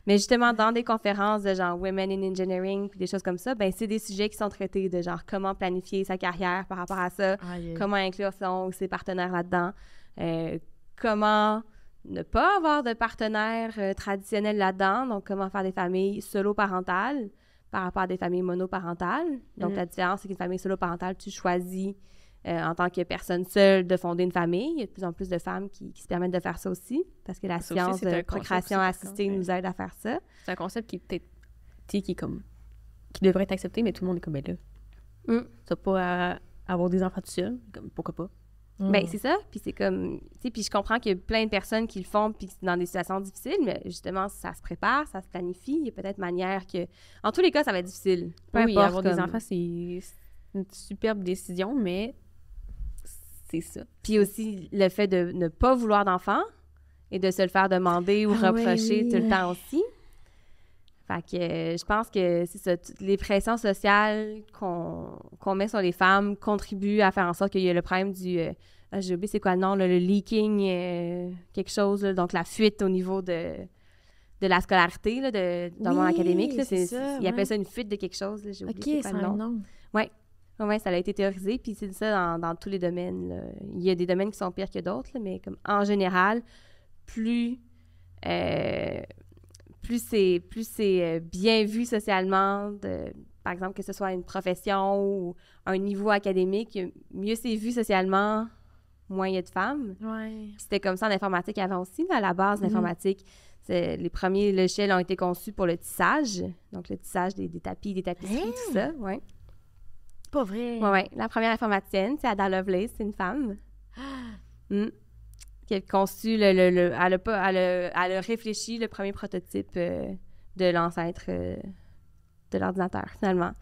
Mais justement, dans des conférences de genre Women in Engineering, puis des choses comme ça, ben c'est des sujets qui sont traités de genre comment planifier sa carrière par rapport à ça, Aïe, aïe. comment inclure ses partenaires là-dedans, comment ne pas avoir de partenaires traditionnels là-dedans, donc comment faire des familles solo-parentales par rapport à des familles monoparentales. Donc, la différence, c'est qu'une famille solo-parentale, tu choisis en tant que personne seule de fonder une famille. Il y a de plus en plus de femmes qui se permettent de faire ça aussi, parce que la Ça aussi, science c'est un de concept procréation aussi, par assistée contre, nous aide à faire ça. C'est un concept qui est peut-être, tu sais, qui est comme, qui devrait être accepté, mais tout le monde est comme, ben là, Mm. t'as pas à avoir des enfants tout seul, comme, pourquoi pas? Ben, c'est ça. Puis c'est comme... Tu sais, puis je comprends qu'il y a plein de personnes qui le font puis que c'est dans des situations difficiles, mais justement, ça se prépare, ça se planifie. Il y a peut-être manière que... En tous les cas, ça va être difficile. Peu Oui, importe, avoir des comme- enfants, c'est une superbe décision, mais c'est ça. Puis aussi, le fait de ne pas vouloir d'enfant et de se le faire demander ou Ah reprocher oui. tout le temps aussi. Fait que je pense que c'est ça. Toutes les pressions sociales qu'on met sur les femmes contribuent à faire en sorte qu'il y ait le problème du... j'ai oublié c'est quoi le nom, là, le leaking, quelque chose, là, donc la fuite au niveau de la scolarité, là, dans le monde Oui, académique. Là, c'est ça, ils appellent ouais. ça une fuite de quelque chose. Là, j'ai oublié OK, c'est c'est quoi le un nom. nom. Oui, ça a été théorisé, puis c'est ça dans tous les domaines, là. Il y a des domaines qui sont pires que d'autres, là, mais comme en général, plus c'est bien vu socialement, par exemple, que ce soit une profession ou un niveau académique, mieux c'est vu socialement, moins il y a de femmes. Ouais. C'était comme ça en informatique avant aussi, là, à la base, l'informatique. Les premiers logiciels ont été conçus pour le tissage, donc le tissage des tapis, des tapisseries, tout ça, oui. Pas vrai. Oui. La première informaticienne, c'est Ada Lovelace, c'est une femme. Qui a conçu elle a réfléchi le premier prototype de l'ancêtre de l'ordinateur, finalement.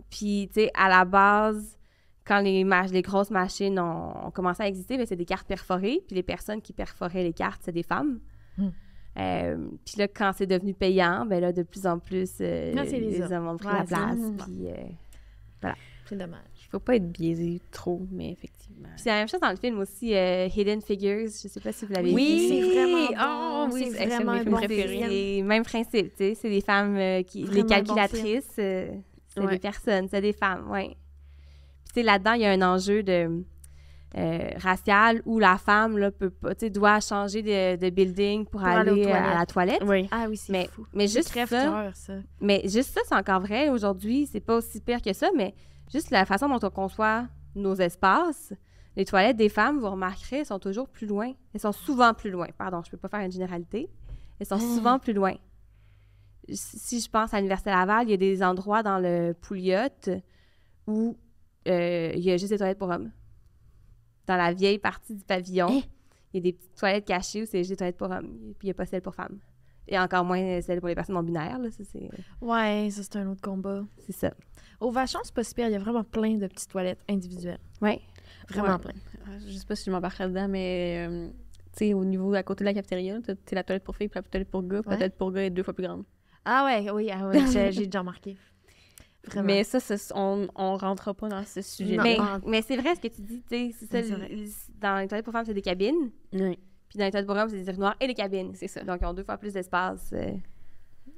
Puis, tu sais, à la base, quand les grosses machines ont commencé à exister, bien, c'est des cartes perforées, puis les personnes qui perforaient les cartes, c'est des femmes. Puis là, quand c'est devenu payant, ben là, de plus en plus, les hommes ont pris la place, puis voilà. C'est dommage. Il faut pas être biaisé trop, mais effectivement. Puis c'est la même chose dans le film aussi, Hidden Figures, je sais pas si vous l'avez vu. Oui, c'est vraiment bon. Oui, c'est vraiment un bon film. C'est le même principe, tu sais, c'est des femmes les calculatrices, c'est des personnes, c'est des femmes, oui. Puis tu sais, là-dedans, il y a un enjeu de racial où la femme là, doit changer de building pour aller à la toilette. Oui. Ah oui, c'est fou. Mais juste ça. Mais juste ça, c'est encore vrai aujourd'hui. C'est pas aussi pire que ça, mais juste la façon dont on conçoit nos espaces, les toilettes des femmes, vous remarquerez, elles sont toujours plus loin. Elles sont souvent plus loin. Pardon, je peux pas faire une généralité. Elles sont souvent plus loin. Si je pense à l'Université Laval, il y a des endroits dans le Pouliot où il y a juste des toilettes pour hommes. Dans la vieille partie du pavillon, il y a des petites toilettes cachées où c'est juste des toilettes pour hommes. Puis il n'y a pas celles pour femmes. Et encore moins celles pour les personnes non-binaires. Là, ça, c'est un autre combat. C'est ça. Au Vachon, c'est pas super. Il y a vraiment plein de petites toilettes individuelles. Oui. Vraiment plein. Je sais pas si je m'embarquerai dedans, mais tu sais, au niveau à côté de la cafétéria, tu sais, la toilette pour filles et la toilette pour gars. La toilette pour gars est 2 fois plus grande. Oui, j'ai déjà remarqué. Vraiment. Mais ça, on rentrera pas dans ce sujet. Mais c'est vrai ce que tu dis, tu sais, dans les toilettes pour femmes, c'est des cabines. Oui. Puis dans les toilettes pour hommes, c'est des urinoirs et des cabines. C'est ça. Donc, ils ont 2 fois plus d'espace.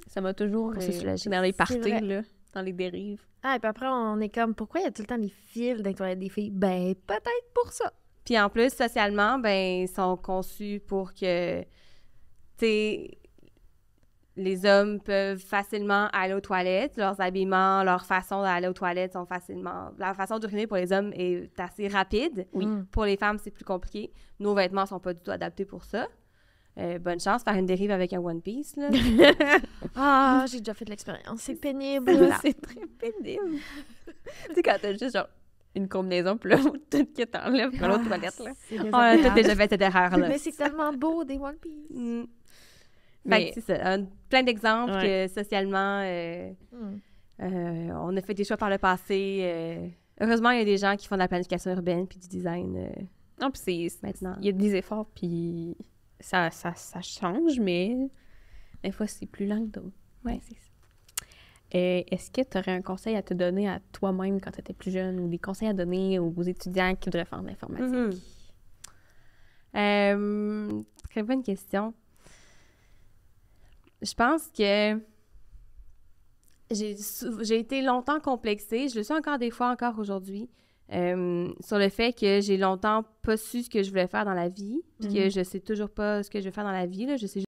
Ça m'a toujours dans les parties, là, dans les dérives. Et puis après, on est comme, pourquoi il y a tout le temps des fils dans les toilettes des filles? Ben, peut-être pour ça. Puis en plus, socialement, ben, ils sont conçus pour que, tu sais, les hommes peuvent facilement aller aux toilettes. Leurs habillements, leur façon d'aller aux toilettes sont facilement... La façon d'uriner pour les hommes est assez rapide. Oui. Pour les femmes, c'est plus compliqué. Nos vêtements sont pas du tout adaptés pour ça. Bonne chance, faire une dérive avec un One Piece, là. J'ai déjà fait de l'expérience. C'est pénible. C'est très pénible. Tu sais, quand t'as juste genre une combinaison, puis là, tout que t'enlèves pour l'autre toilette, là. On a tous déjà fait cette erreur-là. Mais c'est tellement beau, des One Piece. Fait que c'est ça. Plein d'exemples que socialement, on a fait des choix par le passé. Heureusement, il y a des gens qui font de la planification urbaine puis du design Non, puis maintenant. Il y a des efforts, puis ça change, mais des fois, c'est plus lent que d'autres. Oui, c'est ça. Est-ce que tu aurais un conseil à te donner à toi-même quand tu étais plus jeune ou des conseils à donner aux étudiants qui voudraient faire de l'informatique? Très bonne question. Je pense que j'ai été longtemps complexée, je le suis encore des fois, encore aujourd'hui, sur le fait que j'ai longtemps pas su ce que je voulais faire dans la vie, puis que je sais toujours pas ce que je veux faire dans la vie, là. Je sais